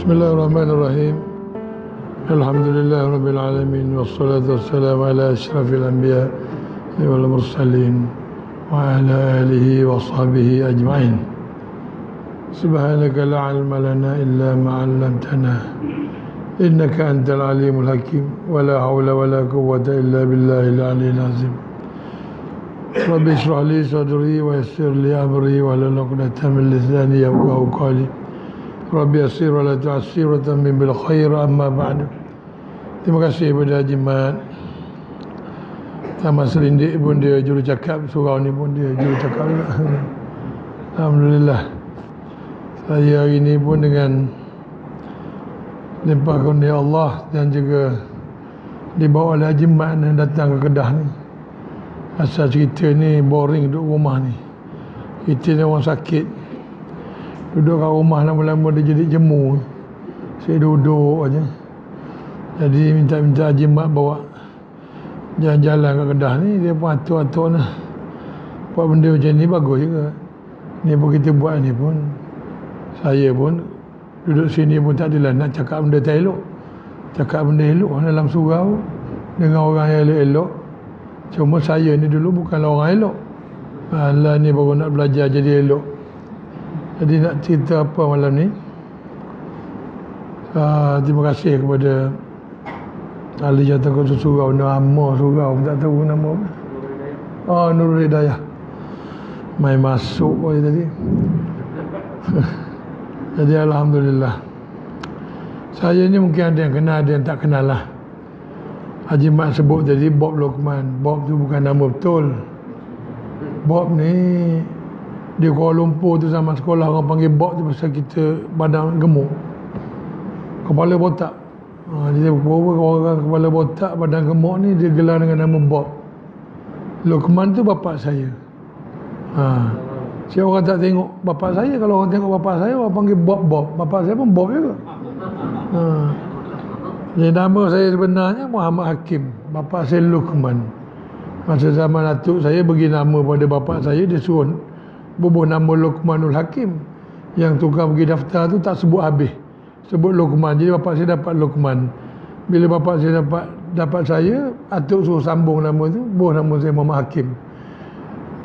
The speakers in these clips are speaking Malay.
Bismillahirrahmanirrahim. Alhamdulillah Rabbil Alamin. Wassalatu wassalamu ala ashrafil anbiya wal mursalin wa ala alihi wa sahbihi ajma'in. Subhanaka la ilma lana illa ma 'allamtana innaka antal alimul hakim. Wa la hawla wa la quwwata illa billahil aliyyil azim. Rabbi shrah li sadri wa yassir li amri wa hlul 'uqdatam min lisani yafqahu qawli. Rabbi yassir wa la tu'assir wa tammim bil khair, amma ba'du. Terima kasih kepada Haji Mat Taman Selindik pun dia juru cakap, surau ni pun dia juru cakap juga. Alhamdulillah. Saya hari ini pun dengan limpah kurnia Allah dan juga dibawa oleh Haji Mat yang datang ke Kedah ni. Asal cerita ni boring duduk rumah ni. Kita ni orang sakit, duduk kat rumah lama-lama dia jadi jemu. Saya duduk aja. Jadi minta Haji Mat bawa jalan-jalan kat Kedah ni. Dia pun atuk-atuk lah. Buat benda macam ni bagus juga. Ni pun kita buat ni pun. Saya pun duduk sini pun tak adalah nak cakap benda tak elok. Cakap benda elok dalam surau dengan orang yang elok-elok. Cuma saya ni dulu bukanlah orang elok. Alah ni baru nak belajar jadi elok. Jadi nak cerita apa malam ni? Terima kasih kepada ahli jatuh kuasa surau, nama surau tak tahu nama apa. Nurul Hidayah. Mai masuk tadi. Jadi alhamdulillah. Saya ni mungkin ada yang kenal, ada yang tak kenal lah. Haji Mat sebut tadi Bob Lokman. Bob tu bukan nama betul. Bob ni di Kuala Lumpur tu zaman sekolah orang panggil Bob tu pasal kita badan gemuk, kepala botak. Jadi orang kepala botak badan gemuk ni dia gelar dengan nama Bob. Lokman tu bapak saya. Siapa orang tak tengok bapak saya, kalau orang tengok bapak saya orang panggil Bob. Bapak saya pun Bob juga. Jadi nama saya sebenarnya Muhammad Hakim. Bapak saya Lokman. Masa zaman atuk saya bagi nama pada bapak saya, dia suruh bubuh nama Luqmanul Hakim. Yang tukang pergi daftar tu tak sebut habis, sebut Luqman. Jadi bapak saya dapat Luqman. Bila bapak saya dapat saya, atuk suruh sambung nama tu, bubuh nama saya Muhammad Hakim.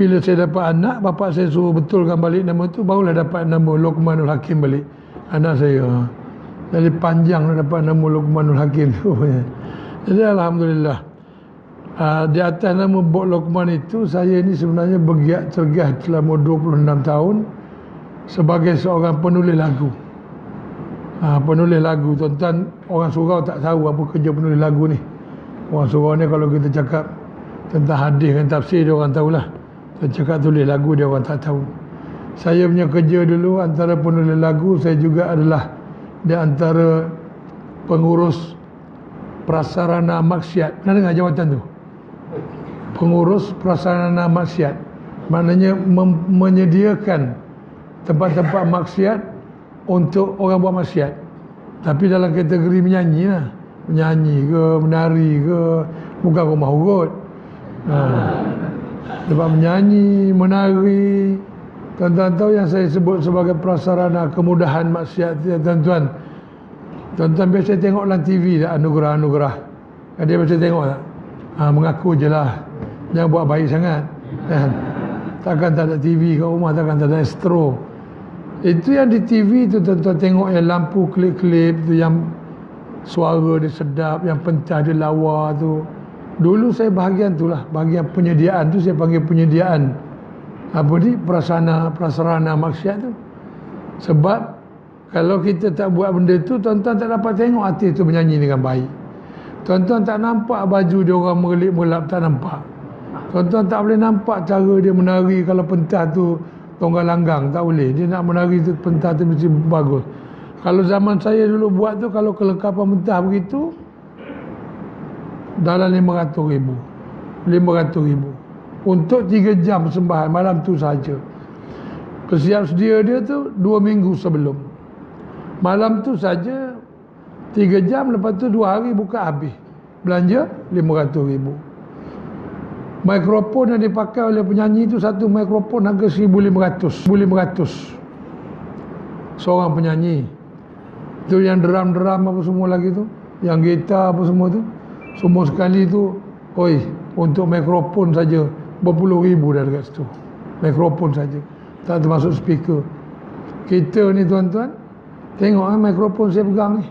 Bila saya dapat anak, bapak saya suruh betulkan balik nama tu, barulah dapat nama Luqmanul Hakim balik anak saya. Jadi panjang nak dapat nama Luqmanul Hakim tu. Jadi alhamdulillah. Di atas nama Bob Lokman itu, saya ni sebenarnya bergiat tergah selama 26 tahun sebagai seorang penulis lagu. Penulis lagu, tuan-tuan orang surau tak tahu apa kerja penulis lagu ni. Orang surau ni kalau kita cakap tentang hadis dan tafsir, dia orang tahulah. Kita cakap tulis lagu, dia orang tak tahu. Saya punya kerja dulu antara penulis lagu, saya juga adalah di antara pengurus prasarana maksiat. Pernah dengar jawatan tu? Pengurus prasarana maksiat, maknanya menyediakan tempat-tempat maksiat untuk orang buat maksiat, tapi dalam kategori menyanyi lah. Menyanyi ke, menari ke, bukan rumah urut. Tempat menyanyi, menari. Tuan-tuan tahu yang saya sebut sebagai prasarana kemudahan maksiat ya, tuan-tuan. Tuan-tuan biasa tengok dalam TV tak anugerah-anugerah? Dia biasa tengok tak? Mengaku je lah, jangan buat baik sangat kan? Takkan tak ada TV kat rumah, takkan tak ada Astro. Itu yang di TV tu tuan-tuan tengok, yang lampu klip-klip tu, yang suara dia sedap, yang pentah dia lawa tu. Dulu saya bahagian tu lah, bahagian penyediaan tu, saya panggil penyediaan apa ni, prasarana maksiat tu. Sebab kalau kita tak buat benda tu, tuan-tuan tak dapat tengok artis tu menyanyi dengan baik. Tuan-tuan tak nampak baju dia orang merelip-melap, tak nampak. Tuan-tuan tak boleh nampak cara dia menari kalau pentah tu tonggal langgang, tak boleh. Dia nak menari tu, pentah tu mesti bagus. Kalau zaman saya dulu buat tu, kalau kelengkapan pentah begitu, dalam 500,000. 500,000 untuk 3 jam persembahan malam tu saja. Persiap sedia dia tu 2 minggu sebelum. Malam tu saja 3 jam, lepas tu 2 hari buka habis. Belanja 500,000. Mikrofon yang dipakai oleh penyanyi itu, satu mikrofon harga 1,500. 1,500. Seorang penyanyi. Tu yang drum-drum apa semua lagi tu, yang gitar apa semua tu, semua sekali tu, oi, untuk mikrofon saja berpuluh ribu dah dekat situ. Mikrofon saja, tak termasuk speaker. Kita ni tuan-tuan, tengok mikrofon saya pegang ni.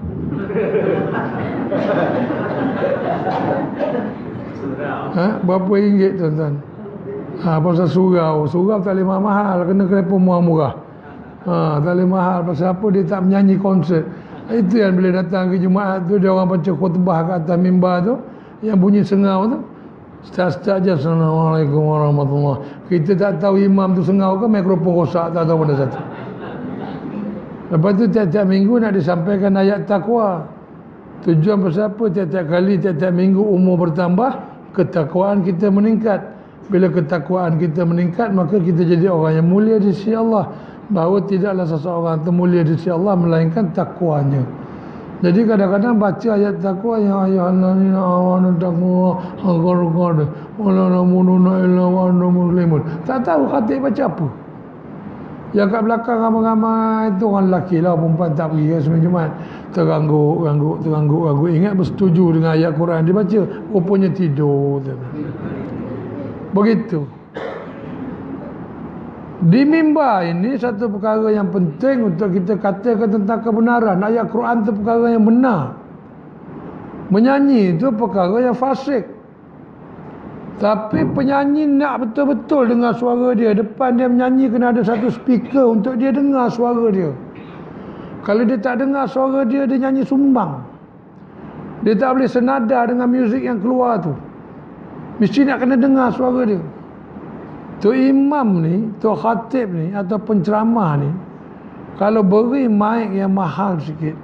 Berapa ringgit tuan-tuan? Pasal surau tak boleh mahal, kena telefon murah-murah. Tak boleh mahal, pasal apa? Dia tak menyanyi konsert. Itu yang bila datang ke Jumaat tu, dia orang baca khutbah kat atas mimbar tu, yang bunyi sengau tu, start je, Assalamualaikum warahmatullahi. Kita tak tahu imam tu sengau ke mikrofon rosak, tak tahu pada satu. Lepas tu tiap-tiap minggu nak disampaikan ayat takwa. Tujuan pasal apa? Tiap-tiap kali, tiap-tiap minggu umur bertambah, ketakwaan kita meningkat. Bila ketakwaan kita meningkat, maka kita jadi orang yang mulia di sisi Allah. Bahawa tidaklah seseorang itu mulia di sisi Allah melainkan takwanya. Jadi kadang-kadang baca ayat takwa, ya ayyuhallazina amanu taqullaha wala tamutunna illa wa antum muslimun. Tak tahu khatib baca apa. Yang kat belakang ramai-ramai itu orang lelaki lah, perempuan tak pergi ke sembahyang Jumaat. Terganggu. Ingat bersetuju dengan ayat Quran dibaca, rupanya tidur. Begitu. Di mimbar ini satu perkara yang penting untuk kita katakan tentang kebenaran. Ayat Quran itu perkara yang benar. Menyanyi itu perkara yang fasik. Tapi penyanyi nak betul-betul dengar suara dia. Depan dia menyanyi kena ada satu speaker untuk dia dengar suara dia. Kalau dia tak dengar suara dia, dia nyanyi sumbang. Dia tak boleh senada dengan muzik yang keluar tu. Mesti nak kena dengar suara dia. Tu imam ni, tu khatib ni atau penceramah ni, kalau beri mic yang mahal sikit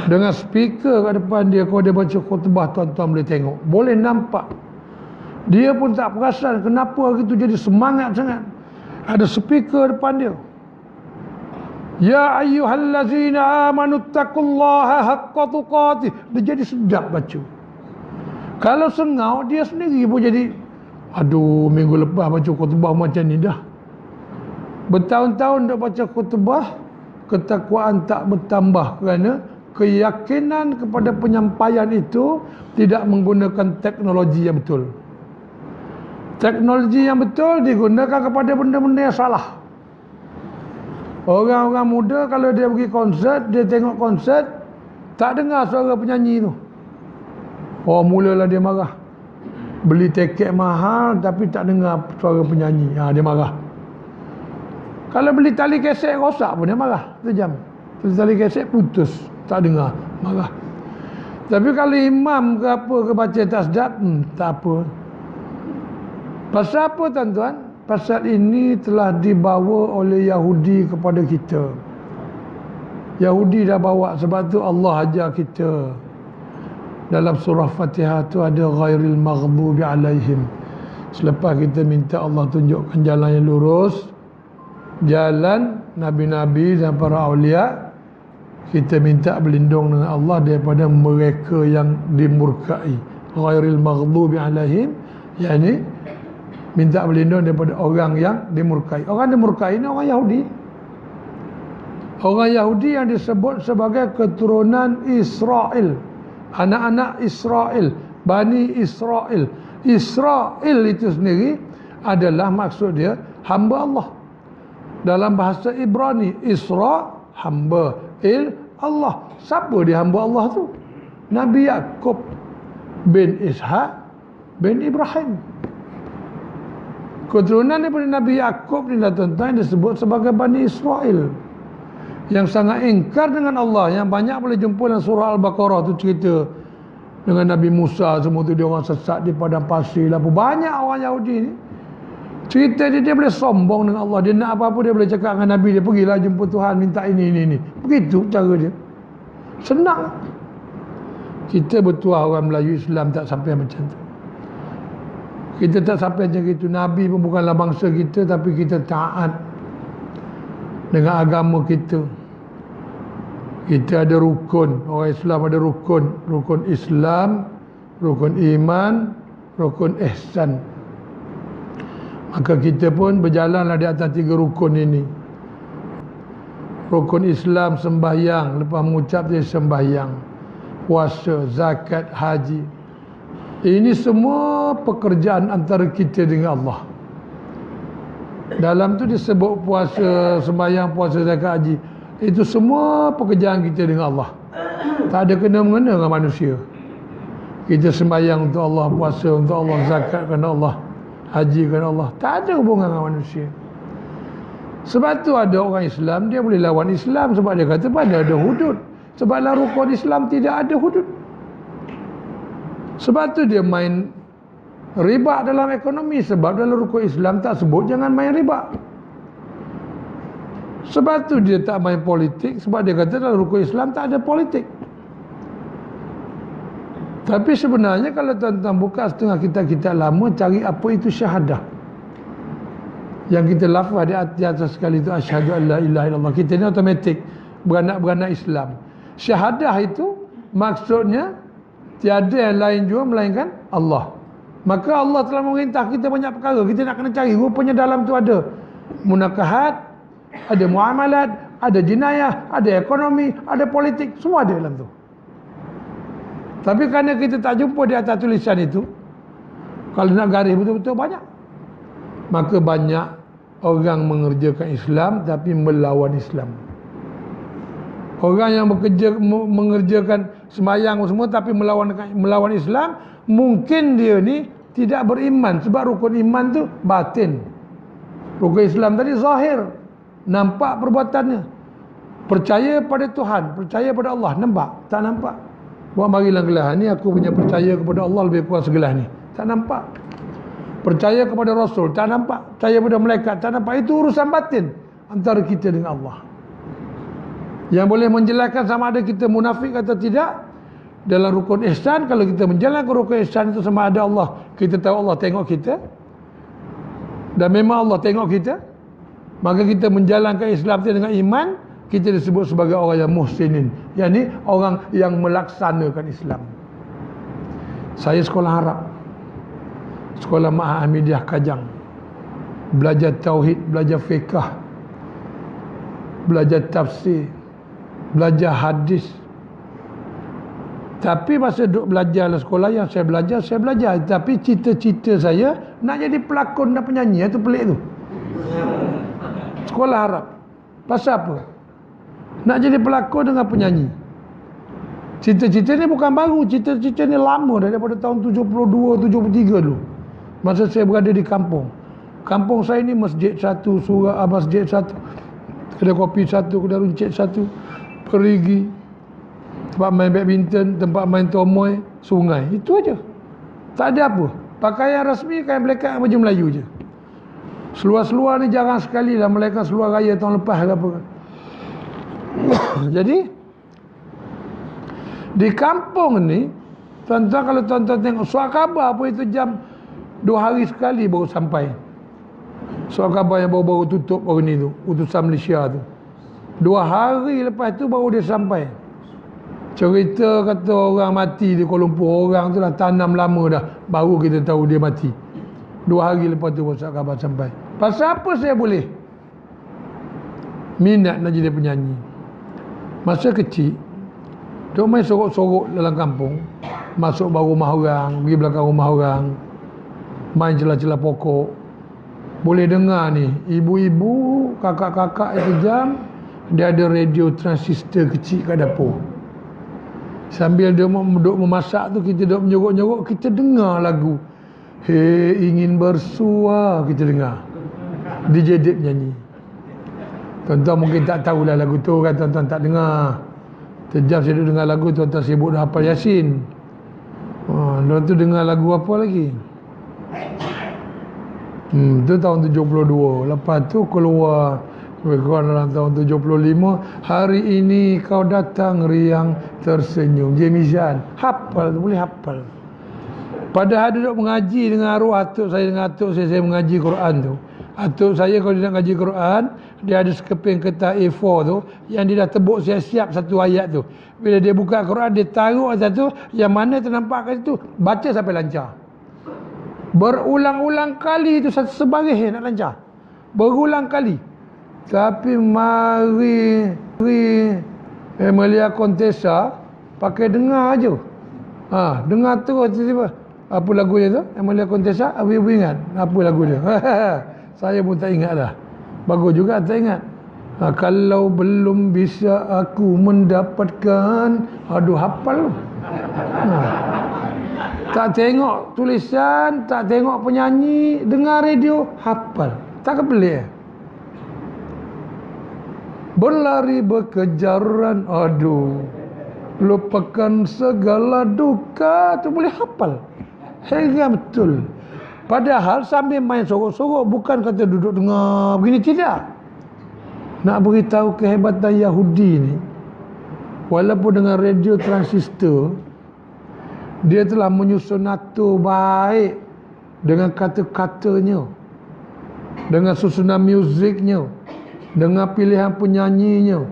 dengan speaker kat depan dia, kalau dia baca khutbah, tuan-tuan boleh tengok, boleh nampak. Dia pun tak perasan kenapa hari tu jadi semangat sangat. Ada speaker depan dia. Ya ayyuhallazina amanu taqullaha haqqa tuqatih. Dia jadi sedap baca. Kalau sengau, dia sendiri pun jadi, aduh, minggu lepas baca khutbah macam ni dah. Bertahun-tahun dah baca khutbah, ketakwaan tak bertambah kerana keyakinan kepada penyampaian itu tidak menggunakan teknologi yang betul. Teknologi yang betul digunakan kepada benda-benda yang salah. Orang-orang muda kalau dia pergi konsert, dia tengok konsert, tak dengar suara penyanyi tu, oh mulalah dia marah. Beli tiket mahal tapi tak dengar suara penyanyi, dia marah. Kalau beli tali kaset rosak pun dia marah, sejam. Tali kaset putus, tak dengar, marah. Tapi kalau imam ke apa ke baca tak sedap, tak apa. Pasal apa tuan-tuan? Pasal ini telah dibawa oleh Yahudi kepada kita. Yahudi dah bawa, sebab tu Allah ajar kita. Dalam surah Fatihah tu ada ghairil maghdubi alaihim. Selepas kita minta Allah tunjukkan jalan yang lurus, jalan Nabi-Nabi dan para awliya, kita minta berlindung dengan Allah daripada mereka yang dimurkai. Ghairil maghdubi alaihim, yakni minta berlindung daripada orang yang dimurkai. Orang dimurkai ini orang Yahudi. Orang Yahudi yang disebut sebagai keturunan Israel, anak-anak Israel, Bani Israel. Israel itu sendiri adalah maksud dia hamba Allah. Dalam bahasa Ibrani, Isra, hamba, Allah. Siapa dia hamba Allah tu? Nabi Yaqub bin Ishaq bin Ibrahim. Keturunan daripada Nabi Yaqub ni tuan-tuan disebut sebagai Bani Israel, yang sangat ingkar dengan Allah. Yang banyak boleh jumpa dalam surah Al-Baqarah tu, cerita dengan Nabi Musa semua tu, dia orang sesat di padang pasir lah. Banyak orang Yahudi ni cerita dia boleh sombong dengan Allah. Dia nak apa-apa dia boleh cakap dengan Nabi dia, pergilah jumpa Tuhan, minta ini. Begitu cara dia, senang. Kita bertuah orang Melayu Islam tak sampai macam tu. Kita tak sampai macam itu. Nabi pun bukanlah bangsa kita, tapi kita taat dengan agama kita. Kita ada rukun. Orang Islam ada rukun. Rukun Islam, rukun iman, rukun ihsan. Maka kita pun berjalanlah di atas 3 rukun ini. Rukun Islam sembahyang, lepas mengucap dia sembahyang, puasa, zakat, haji. Ini semua pekerjaan antara kita dengan Allah. Dalam tu disebut puasa, sembahyang, puasa, zakat, haji. Itu semua pekerjaan kita dengan Allah. Tak ada kena-mengena dengan manusia. Kita sembahyang untuk Allah, puasa untuk Allah, zakat kerana Allah, haji kerana Allah. Tak ada hubungan dengan manusia. Sebab tu ada orang Islam, dia boleh lawan Islam sebab dia kata pada ada hudud. Sebab dalam rukun Islam tidak ada hudud. Sebab tu dia main riba dalam ekonomi. Sebab dalam rukun Islam tak sebut jangan main riba. Sebab tu dia tak main politik. Sebab dia kata dalam rukun Islam tak ada politik. Tapi sebenarnya kalau tuan-tuan buka setengah kitab-kitab lama, cari apa itu syahadah. Yang kita lafaz di atas sekali itu asyhadu an la ilaha illallah. Kita ni automatik beranak-beranak Islam. Syahadah itu maksudnya tiada yang lain juga melainkan Allah. Maka Allah telah memerintah kita banyak perkara. Kita nak kena cari. Rupanya dalam tu ada munakahat, ada muamalat, ada jenayah, ada ekonomi, ada politik. Semua ada dalam tu. Tapi kerana kita tak jumpa di atas tulisan itu, kalau nak garis betul-betul banyak. Maka banyak orang mengerjakan Islam tapi melawan Islam. Orang yang mengerjakan sembahyang semua tapi melawan Islam, mungkin dia ni tidak beriman. Sebab rukun iman tu batin. Rukun Islam tadi zahir, nampak perbuatannya. Percaya pada Tuhan, percaya pada Allah, nampak? Tak nampak. Buat marilah gelas ni, aku punya percaya kepada Allah lebih kurang segelas ni. Tak nampak. Percaya kepada Rasul, tak nampak. Percaya kepada malaikat, tak nampak. Itu urusan batin antara kita dengan Allah. Yang boleh menjelaskan sama ada kita munafik atau tidak dalam rukun ihsan. Kalau kita menjalankan rukun ihsan itu sama ada Allah, kita tahu Allah tengok kita, dan memang Allah tengok kita, maka kita menjalankan Islam itu dengan iman, kita disebut sebagai orang yang muhsinin, yakni orang yang melaksanakan Islam. Saya sekolah Arab, sekolah Ma'had Ahmadiyah Kajang, belajar tauhid, belajar fiqh, belajar tafsir, belajar hadis. Tapi masa duduk belajar dalam sekolah yang saya belajar. Tapi cita-cita saya nak jadi pelakon dan penyanyi. Itu pelik tu. Sekolah Arab. Pasal apa? Nak jadi pelakon dengan penyanyi. Cita-cita ni bukan baru. Cita-cita ni lama dah, daripada tahun 72, 73 dulu. Masa saya berada di kampung. Kampung saya ni masjid satu, surah masjid satu, kedai kopi satu, kedai runcit satu, perigi, tempat main badminton, tempat main tomoy, sungai. Itu aja. Tak ada apa. Pakaian rasmi kain belekat baju Melayu je. Seluar-seluar ni jarang sekali lah, melainkan seluar raya tahun lepas ke apa. Jadi di kampung ni, tuan-tuan, kalau tuan-tuan tengok surat khabar pun itu jam 2 hari sekali baru sampai. Surat khabar yang baru-baru tutup hari ni tu, utusan Malaysia tu. 2 hari lepas tu baru dia sampai. Cerita kata orang mati di Kuala Lumpur, orang tu dah tanam lama dah, baru kita tahu dia mati. 2 hari lepas tu baru surat khabar sampai. Pasal apa saya boleh minat nak jadi penyanyi? Masa kecil duk main sorok-sorok dalam kampung, masuk bawah rumah orang, pergi belakang rumah orang, main celah-celah pokok. Boleh dengar ni, ibu-ibu, kakak-kakak itu jam, dia ada radio transistor kecil kat dapur. Sambil dia duduk memasak tu, kita duduk menyorok-nyorok, kita dengar lagu Hei ingin bersua, kita dengar DJ Dip nyanyi. Tuan-tuan mungkin tak tahulah lagu tu kan, tuan-tuan tak dengar. Sejam saya duduk dengar lagu, tuan-tuan sibuk dah hafal Yasin. Lepas tu dengar lagu apa lagi? Tu tahun 72. Lepas tu keluar dalam tahun 75, hari ini kau datang riang tersenyum, Jemizan. Hafal tu, boleh hafal. Padahal duduk mengaji dengan arwah atuk saya, dengan atuk saya mengaji Quran tu. Atuk saya kalau dia nak ngaji Quran, dia ada sekeping kertas A4 tu, yang dia dah tebuk siap-siap satu ayat tu. Bila dia buka Quran, dia taruh atas tu, yang mana ternampak kat situ, baca sampai lancar. Berulang-ulang kali itu, satu sebaris nak lancar. Berulang kali. Tapi mari Emilia Contessa pakai dengar aja. Dengar terus tiba-tiba. Apa lagu dia tu? Emilia Contessa, Abi ingat? Apa lagu dia? Saya pun tak ingat dah. Bagus juga tak ingat. Kalau belum bisa aku mendapatkan, aduh hafal. Tak tengok tulisan, tak tengok penyanyi, dengar radio, hafal. Tak kepelik. Berlari berkejaran, aduh, lupakan segala duka, tu boleh hafal. Heran betul. Padahal sambil main sorok-sorok, bukan kata duduk dengar begini, tidak. Nak beritahu kehebatan Yahudi ni, walaupun dengan radio transistor, dia telah menyusun natur baik dengan kata-katanya, dengan susunan muziknya, dengan pilihan penyanyinya.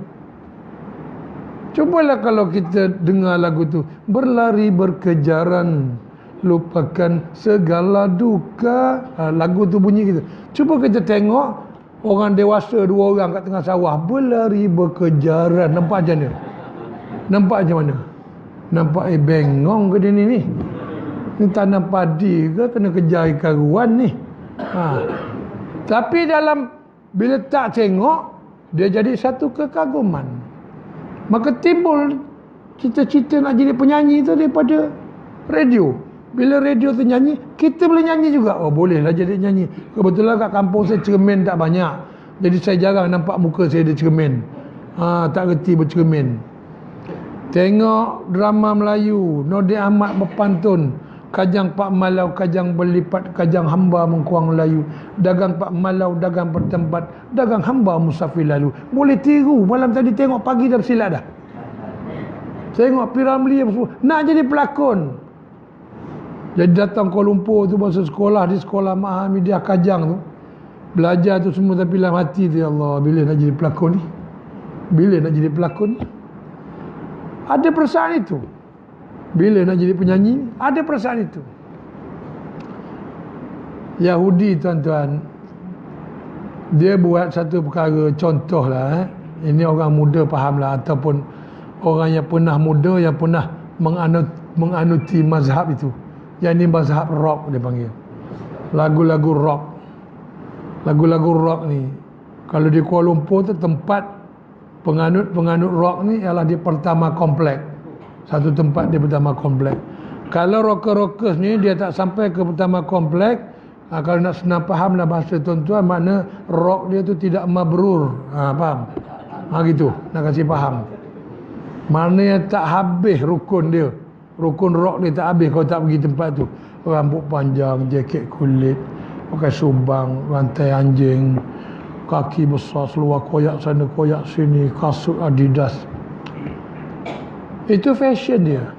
Cubalah kalau kita dengar lagu tu, berlari berkejaran, lupakan segala duka. Lagu tu bunyi gitu. Cuba kita tengok orang dewasa dua orang kat tengah sawah berlari berkejaran. Nampak macam mana? Nampak macam mana? Nampak bengong ke dia ni? Ni tanam padi ke kena kejar ikan ruan ni? Tapi bila tak tengok, dia jadi satu kekaguman. Maka timbul cita-cita nak jadi penyanyi tu daripada radio. Bila radio tu nyanyi, kita boleh nyanyi juga. Oh, bolehlah jadi nyanyi. Kebetulan kat kampung saya cermin tak banyak. Jadi saya jarang nampak muka saya ada cermin. Tak reti bercermin. Tengok drama Melayu, Nordin Ahmad berpantun, Kajang Pak Malau, kajang berlipat, kajang hamba mengkuang Melayu, dagang Pak Malau, dagang bertempat, dagang hamba musafir lalu. Boleh tiru. Malam tadi tengok, pagi dah bersilat dah. Tengok Piramli nak jadi pelakon. Jadi datang Kuala Lumpur tu masa sekolah, di sekolah Mahamidiah Kajang tu, belajar tu semua, tapi dalam hati tu, ya Allah, bila nak jadi pelakon ni? Bila nak jadi pelakon ni? Ada perasaan itu. Bila nak jadi penyanyi, ada perasaan itu. Yahudi, tuan-tuan, dia buat satu perkara, contohlah, ini orang muda fahamlah, ataupun orang yang pernah muda, yang pernah menganuti mazhab itu. Yang ini mazhab rock dia panggil. Lagu-lagu rock. Lagu-lagu rock ni, kalau di Kuala Lumpur tu tempat penganut rock ni ialah di Pertama Komplek. Satu tempat di Pertama Komplek. Kalau rocker-rockers ni dia tak sampai ke Pertama Komplek, kalau nak senang fahamlah bahasa tuan-tuan, makna rock dia tu tidak mabrur. Faham? Gitu, nak kasih faham. Maknanya tak habis rukun dia. Rukun rock dia tak habis kalau tak pergi tempat tu. Rambut panjang, jaket kulit, pakai subang, rantai anjing, kaki besar, seluar koyak sana koyak sini, kasut Adidas. Itu fashion dia.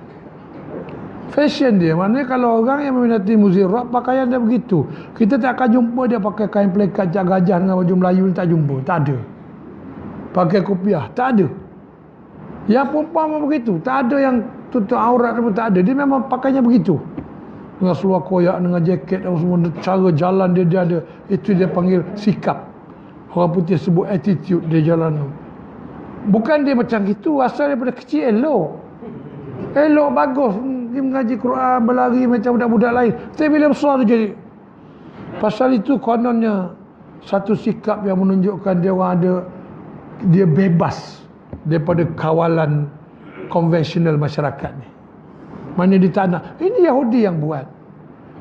Fashion dia. Maknanya kalau orang yang meminati muzik rock, pakaian dia begitu. Kita tak akan jumpa dia pakai kain pelikat cap gajah dengan baju Melayu ni, tak jumpa. Tak ada. Pakai kopiah, tak ada. Yang perempuan pun begitu. Tak ada yang tutup aurat pun, tak ada. Dia memang pakainya begitu. Dengan seluar koyak, dengan jaket, semua cara jalan dia ada. Itu dia panggil sikap. Orang putih sebut attitude dia jalan. Bukan dia macam gitu, asal daripada kecil elok. Elok, bagus. Dia mengaji Quran, berlari macam budak-budak lain. Tapi bila besar tu jadi. Pasal itu kononnya satu sikap yang menunjukkan dia orang ada, dia bebas daripada kawalan konvensional masyarakat ni. Mana dia tak nak. Ini Yahudi yang buat.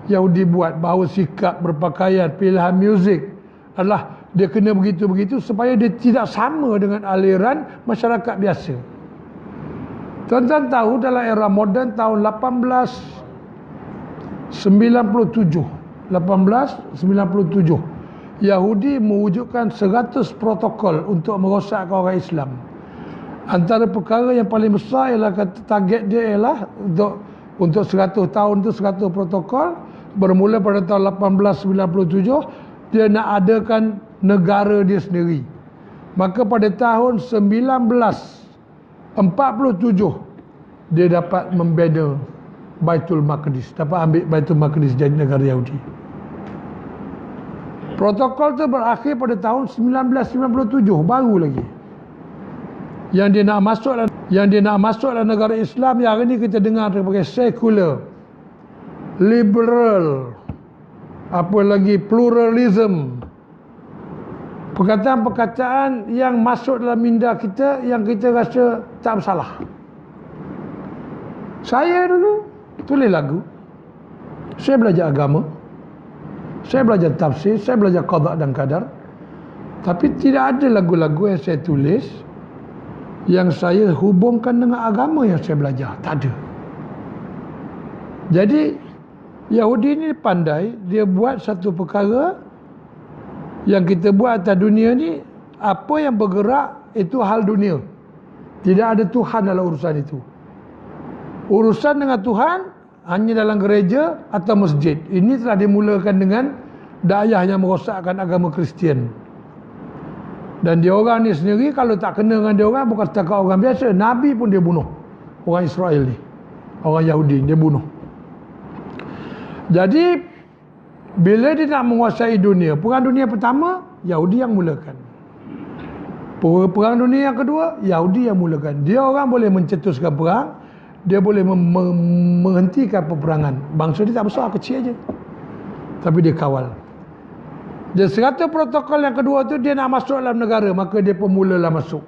Yahudi buat bahawa sikap berpakaian, pilihan muzik adalah dia kena begitu-begitu supaya dia tidak sama dengan aliran masyarakat biasa. Tuan-tuan tahu dalam era moden tahun 1897 Yahudi mewujudkan 100 protokol untuk merosakkan orang Islam. Antara perkara yang paling besar ialah target dia ialah untuk 100 tahun tu 100 protokol. Bermula pada tahun 1897 dia nak adakan negara dia sendiri. Maka pada tahun 1947 dia dapat membina Baitul Maqdis, dapat ambil Baitul Maqdis jadi negara Yahudi. Protokol tu berakhir pada tahun 1997, baru lagi. Yang dia nak masuk dalam negara Islam yang hari ni kita dengar sebagai sekular, liberal, apa lagi pluralism. Perkataan-perkataan yang masuk dalam minda kita yang kita rasa tak bersalah. Saya dulu tulis lagu, saya belajar agama, saya belajar tafsir, saya belajar qada dan qadar, tapi tidak ada lagu-lagu yang saya tulis yang saya hubungkan dengan agama yang saya belajar. Tak ada. Jadi Yahudi ni pandai, dia buat satu perkara yang kita buat atas dunia ni, apa yang bergerak itu hal dunia. Tidak ada Tuhan dalam urusan itu. Urusan dengan Tuhan hanya dalam gereja atau masjid. Ini telah dimulakan dengan dayah yang merosakkan agama Kristian. Dan dia orang ni sendiri kalau tak kena dengan dia orang, bukan setakat orang biasa, Nabi pun dia bunuh. Orang Israel ni, orang Yahudi dia bunuh. Jadi bila dia nak menguasai dunia, perang dunia pertama Yahudi yang mulakan, perang dunia yang kedua Yahudi yang mulakan. Dia orang boleh mencetuskan perang, dia boleh menghentikan peperangan. Bangsa dia tak besar, kecil aja, tapi dia kawal. Dan serata protokol yang kedua tu, dia nak masuk dalam negara, maka dia pun mulalah masuk.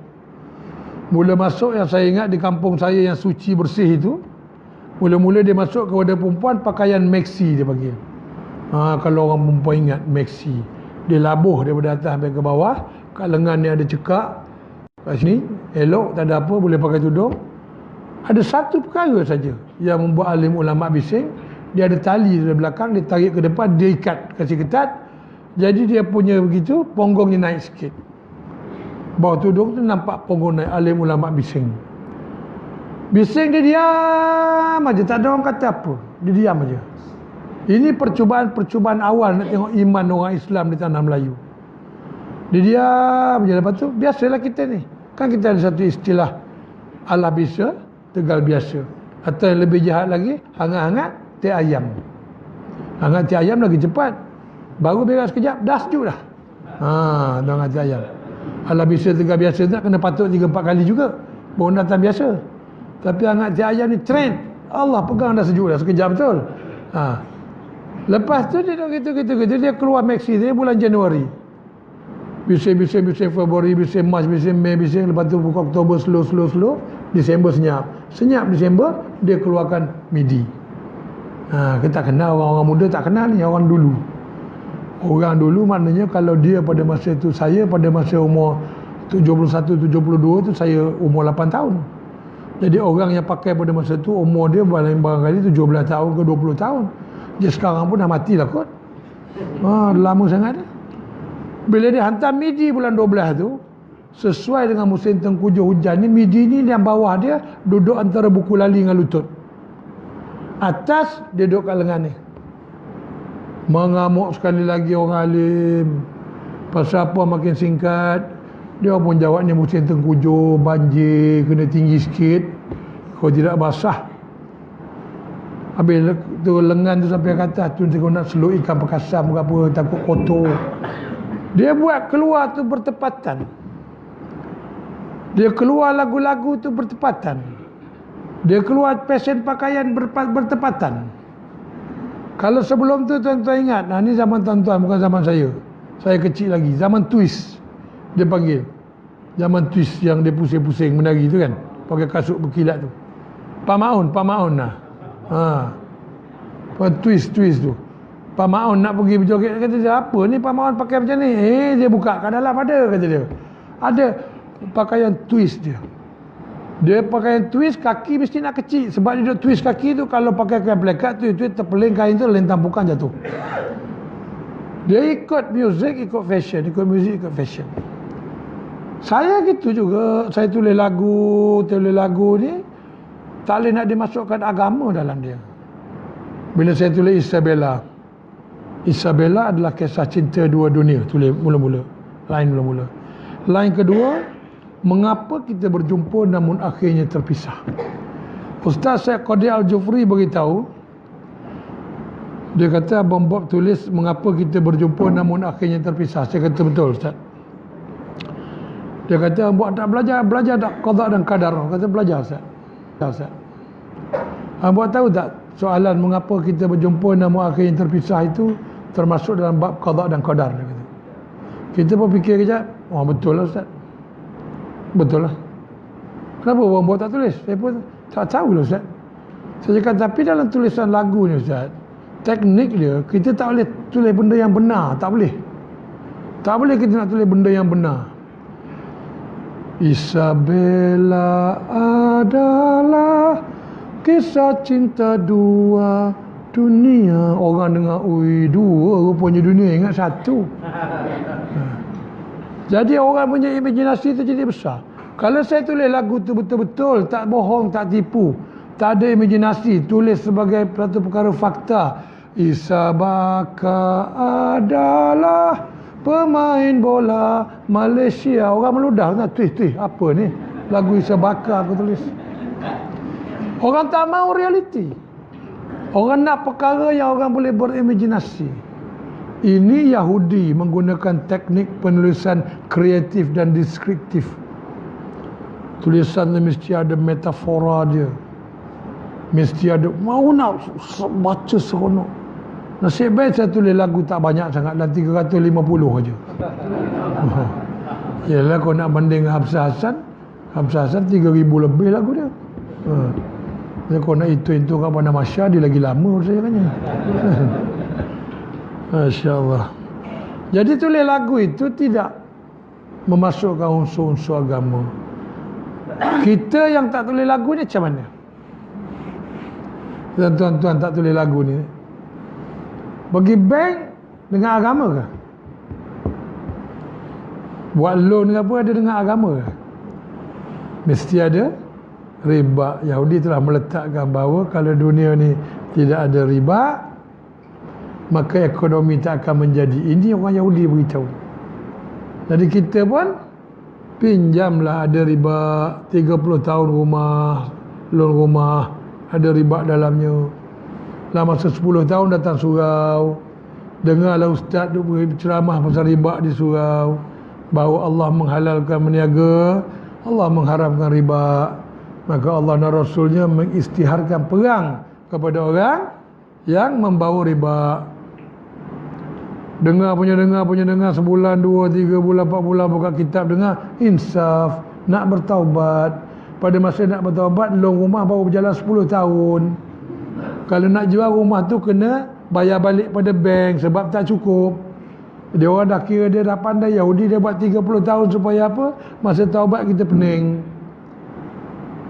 Mula masuk, yang saya ingat di kampung saya yang suci bersih itu, mula-mula dia masuk kepada perempuan pakaian maxi dia panggil. Kalau orang perempuan ingat maxi, dia labuh daripada atas sampai ke bawah, kat lengan dia ada cekak, kat sini elok, tak ada apa, boleh pakai tudung. Ada satu perkara saja yang membuat alim ulama bising, dia ada tali dari belakang, dia tarik ke depan, dia ikat, kasih ketat. Jadi dia punya begitu, ponggongnya naik sikit. Bawah tudung tu nampak punggung naik, alim ulama bising. Bising dia diam aja, tak ada orang kata apa. Dia diam aja. Ini percubaan awal nak tengok iman orang Islam di tanah Melayu. Dia diam aja. Lepas tu, biasalah kita ni. Kan kita ada satu istilah, ala bisa, tegal biasa. Atau yang lebih jahat lagi, hangat-hangat, teh ayam. Hangat teh ayam lagi cepat. Baru beres sekejap, dah sejuk dah. Dah hangat teh ayam. Ala bisa, tegal biasa tak kena patut 3-4 kali juga. Baru datang biasa. Tapi hangat teh ayam ni trend. Allah, pegang dah sejuk dah, sekejap betul. Lepas tu dia gitu, dia keluar maxi dia bulan Januari. Bising Februari, bising Mac, bising Mei, bising, lepas tu Oktober slow, Disember senyap Disember dia keluarkan midi. Kita tak kenal orang-orang muda, tak kenal ni orang dulu. Orang dulu maknanya kalau dia pada masa itu, saya pada masa umur 71, 72 tu saya umur 8 tahun. Jadi orang yang pakai pada masa tu umur dia barangkali 17 tahun ke 20 tahun. Dia sekarang pun dah matilah kot. Lama sangat dah. Bila dia hantar midi bulan 12 tu, sesuai dengan musim tengkujuh hujan ni, midi ni yang bawah dia duduk antara buku lali dengan lutut. Atas dia duduk kat lengan ni. Mengamuk sekali lagi orang alim. Pasal apa makin singkat. Dia pun jawab ni musim tengkujuh, banjir, kena tinggi sikit. Kalau tidak basah. Habis tu lengan tu sampai ke atas tu, kalau nak seluk ikan perkasam ke apa, takut kotor. Dia buat keluar tu bertepatan. Dia keluar lagu-lagu tu bertepatan. Dia keluar fashion pakaian bertepatan. Kalau sebelum tu tuan-tuan ingat, ni zaman tuan-tuan, bukan zaman saya. Saya kecil lagi, zaman twist dia panggil. Zaman twist yang dia pusing-pusing menari tu kan, pakai kasut berkilat tu. Pak Maun lah. Twist tu. Pak Maun nak pergi berjoget, kata dia, apa ni Pak Maun pakai macam ni? Dia buka kat dalam ada, kata dia. Ada pakaian twist dia. Dia pakaian twist, kaki mesti nak kecil. Sebab dia twist kaki tu, kalau pakai kain plekat tu, itu terpeling kain tu, lentang bukan jatuh. Dia ikut music, ikut fashion. Ikut music, ikut fashion. Saya gitu juga. Saya tulis lagu ni, tak boleh nak dimasukkan agama dalam dia. Bila saya tulis Isabella adalah kisah cinta dua dunia. Tulis mula-mula. Lain kedua, mengapa kita berjumpa namun akhirnya terpisah. Ustaz Syekh Qadir Al-Jufri beritahu, Dia kata Abang Bob tulis mengapa kita berjumpa namun akhirnya terpisah. Saya kata betul Ustaz. Dia kata Abang Bob tak belajar tak qada dan qadar. Kata belajar Ustaz. Abang Bob tahu tak soalan mengapa kita berjumpa namun akhirnya terpisah itu termasuk dalam bab qada dan qadar. Dia kata. Kita pun fikir kejap, oh betul lah Ustaz. Betul lah. Kenapa Abang Bob tak tulis? Saya pun tak tahu lah Ustaz. Saya cakap tapi dalam tulisan lagu ni Ustaz, teknik dia, kita tak boleh tulis benda yang benar. Tak boleh kita nak tulis benda yang benar. Isabella adalah kisah cinta dua dunia. Orang dengar, ui dua, rupanya dunia ingat satu. Jadi orang punya imajinasi tu jadi besar. Kalau saya tulis lagu tu betul-betul, tak bohong, tak tipu, tak ada imajinasi, tulis sebagai satu perkara fakta. Isabaka adalah pemain bola Malaysia. Orang meludah, tulis apa ni? Lagu Isabaka aku tulis. Orang tak mahu realiti. Orang nak perkara yang orang boleh berimajinasi. Ini Yahudi menggunakan teknik penulisan kreatif dan deskriptif. Tulisan mesti ada metafora dia. Mesti ada, mau nak baca seronok. Nasib baik saya tulis lagu tak banyak sangat, dan 350 aja. Yalah kau nak banding dengan Hamzah Hassan 3,000 lebih lagu dia. Jadi kau nak itu kat Pada Masya, dia lagi lama saya tanya. Masya Allah. Jadi tulis lagu itu tidak memasukkan unsur-unsur agama. Kita yang tak tulis lagu ni macam mana? Dan tuan-tuan tak tulis lagu ni, bagi bank dengan agama ke? Buat loan ke apa ada dengan agama ke? Mesti ada riba. Yahudi telah meletakkan bahawa kalau dunia ni tidak ada riba, maka ekonomi tak akan menjadi. Ini orang Yahudi beritahu. Jadi kita pun pinjamlah, ada riba 30 tahun rumah, loan rumah, ada riba dalamnya. Dalam masa 10 tahun datang surau, dengarlah ustaz duk berceramah pasal riba di surau, bahawa Allah menghalalkan meniaga, Allah mengharamkan riba. Maka Allah dan Rasulnya mengisytiharkan perang kepada orang yang membawa riba. Dengar sebulan, 2, 3 bulan, 4 bulan buka kitab, dengar insaf, nak bertaubat. Pada masa nak bertaubat, loan rumah baru berjalan 10 tahun. Kalau nak jual rumah tu kena bayar balik pada bank sebab tak cukup. Dia orang dah kira dia dah pandai. Yahudi dia buat 30 tahun supaya apa? Masa taubat kita pening.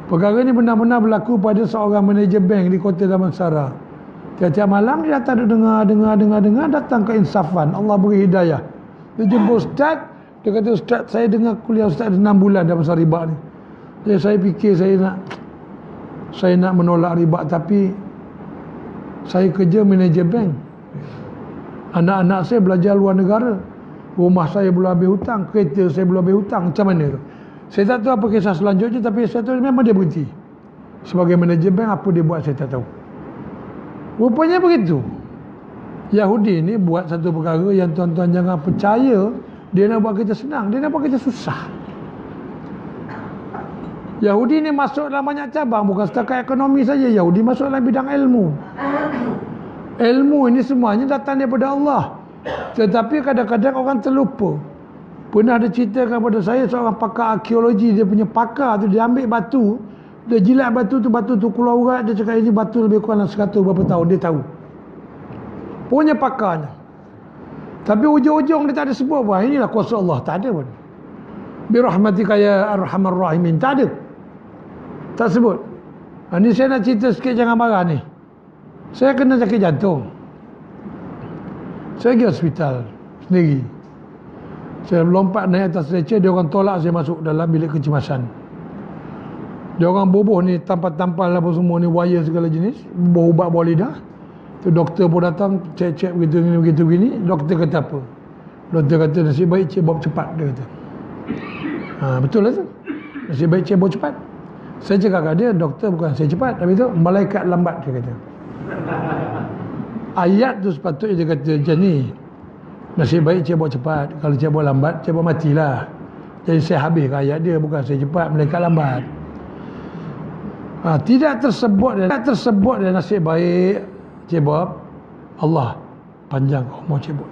Perkara ni benar-benar berlaku pada seorang manager bank di Kota Damansara. Tiap-tiap malam dia datang dengar, datang ke insafan. Allah beri hidayah. Dia jumpa ustaz, dia kata ustaz, saya dengar kuliah ustaz 6 bulan dah pasal riba ni. Jadi saya fikir saya nak menolak riba, tapi saya kerja manager bank. Anak-anak saya belajar luar negara. Rumah saya belum habis hutang, kereta saya belum habis hutang. Macam mana tu? Saya tak tahu apa kisah selanjutnya, tapi saya tahu memang dia berhenti. Sebagai manager bank, apa dia buat saya tak tahu. Rupanya begitu. Yahudi ni buat satu perkara yang tuan-tuan jangan percaya dia nak buat kita senang, dia nak buat kita susah. Yahudi ni masuk dalam banyak cabang, bukan setakat ekonomi saja. Yahudi masuk dalam bidang ilmu. Ilmu ini semuanya datang daripada Allah. Tetapi kadang-kadang orang terlupa. Pernah ada cerita kepada saya seorang pakar arkeologi, dia punya pakar tu dia ambil batu, dia jilat batu tu keluar urat, dia cakap ini batu lebih kurang 100 berapa tahun, dia tahu. Punya pakarnya. Tapi ujung-ujung dia tak ada sebut pun, inilah kuasa Allah, tak ada pun. Birahmatika ya arhamar rahimin, tak ada. Tak sebut. Ini saya nak cerita sikit, jangan marah ni. Saya kena sakit jantung. Saya pergi hospital sendiri. Saya lompat naik atas stretcher, dia orang tolak saya masuk dalam bilik kecemasan. Dia orang bubuh ni, tampal-tampal apa semua ni, wire segala jenis, bubuh ubat bawah lidah. Tu doktor pun datang, cek-cek begitu gini. Doktor kata apa? Doktor kata nasib baik cik bawa cepat, dia kata. Betul lah tu. Nasib baik cik bawa cepat. Saya cakap kat dia, doktor bukan saya cepat, tapi tu malaikat lambat, dia kata. Ayat tu sepatutnya dia kata macam ni, nasib baik cik buat cepat, kalau cik buat lambat cik buat matilah. Jadi saya habiskan ayat dia, bukan saya cepat, malaikat lambat. Tidak tersebut dan nasib baik cik buat, Allah panjang umur cik buat.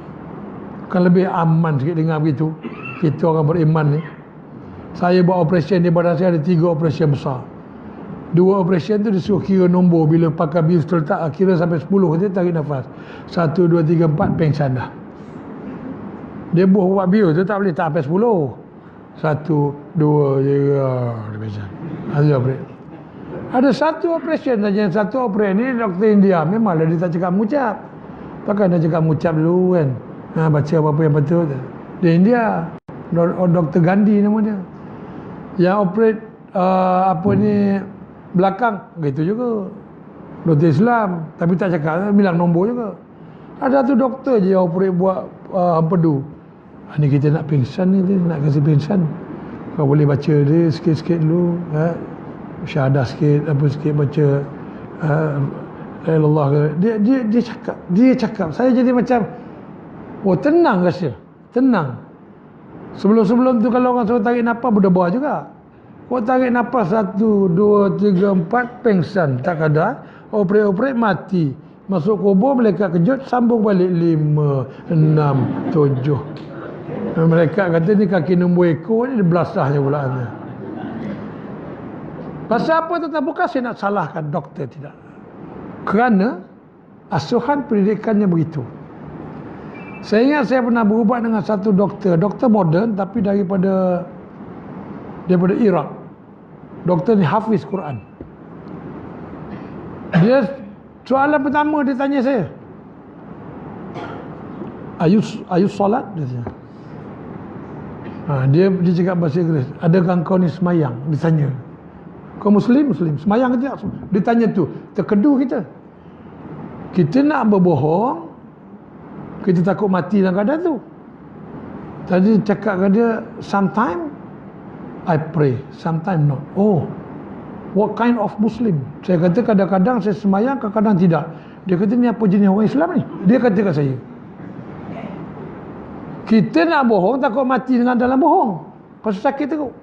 Kan lebih aman sikit dengar begitu. Kita orang beriman ni, saya buat operasi di badan saya ada 3 operasi besar. 2 operasi tu disuruh kira nombor, bila pakai bius terletak kira sampai 10 dia tarik nafas. 1, 2, 3, 4 pengsan dah. Dia buat bius tu tak boleh tak sampai 10. 1, 2, 3 dia pengsan. Ada 1 operasi saja. Yang 1 operasi ni doktor India memanglah dia tak cakap mengucap. Takkan dia cakap mengucap dulu kan. Baca apa-apa yang betul. Di India, Dr. Gandhi nama dia. Yang operate apa ni belakang, gitu juga. Doktor Islam, tapi tak cakap, bilang nombor juga. Ada tu doktor je yang operate buat empedu. Ni kita nak pingsan ni, nak kasi pingsan. Kau boleh baca dia sikit-sikit dulu. Syahadah sikit, apa sikit baca. Allah ke. Dia cakap. Saya jadi macam, tenang rasa. Tenang. Sebelum tu kalau orang suruh tarik nafas berdebar juga. Kau tarik nafas 1, 2, 3, 4 pengsan. Tak ada. Operate mati. Masuk kubur malaikat kejut, sambung balik 5, 6, 7. Malaikat kata ni kaki nombor ekor ni belasahnya pula. Pasal apa tu tak, bukan saya nak salahkan doktor, tidak. Kerana asuhan pendidikannya begitu. Saya ingat saya pernah berubat dengan satu doktor moden tapi daripada Iraq. Doktor ni hafiz Quran. Dia soalan pertama dia tanya saya, Are you solat? Dia tanya. Dia cakap bahasa Inggeris, adakah kau ni semayang? Dia tanya. Kau Muslim? Semayang ke tidak? Dia tanya tu. Terkedu kita. Kita nak berbohong, kita takut mati dalam keadaan tu. Tadi cakap kat dia, sometimes I pray, sometimes not. Oh, what kind of Muslim? Saya kata kadang-kadang saya semayang, kadang-kadang tidak. Dia kata ni apa jenis orang Islam ni? Dia kata kat saya, kita nak bohong takut mati dengan dalam bohong, pasal sakit teruk.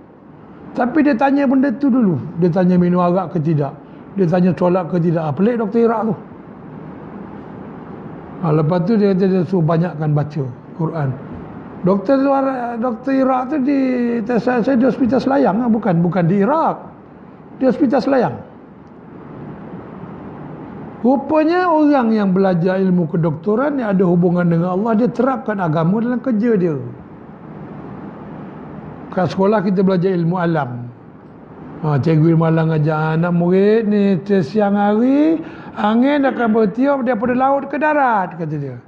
Tapi dia tanya benda tu dulu. Dia tanya minum arak ke tidak, dia tanya solat ke tidak. Pelik doktor Iraq tu. Lepas tu dia kata dia suruh banyakkan baca Quran. Doktor Iraq tu saya di hospital Selayang, bukan di Iraq. Di hospital Selayang. Rupanya orang yang belajar ilmu kedoktoran yang ada hubungan dengan Allah, dia terapkan agama dalam kerja dia. Kat sekolah kita belajar ilmu alam. Cikgu ilmu alam ajar anak murid ni, siang hari angin akan bertiup daripada laut ke darat, kata dia.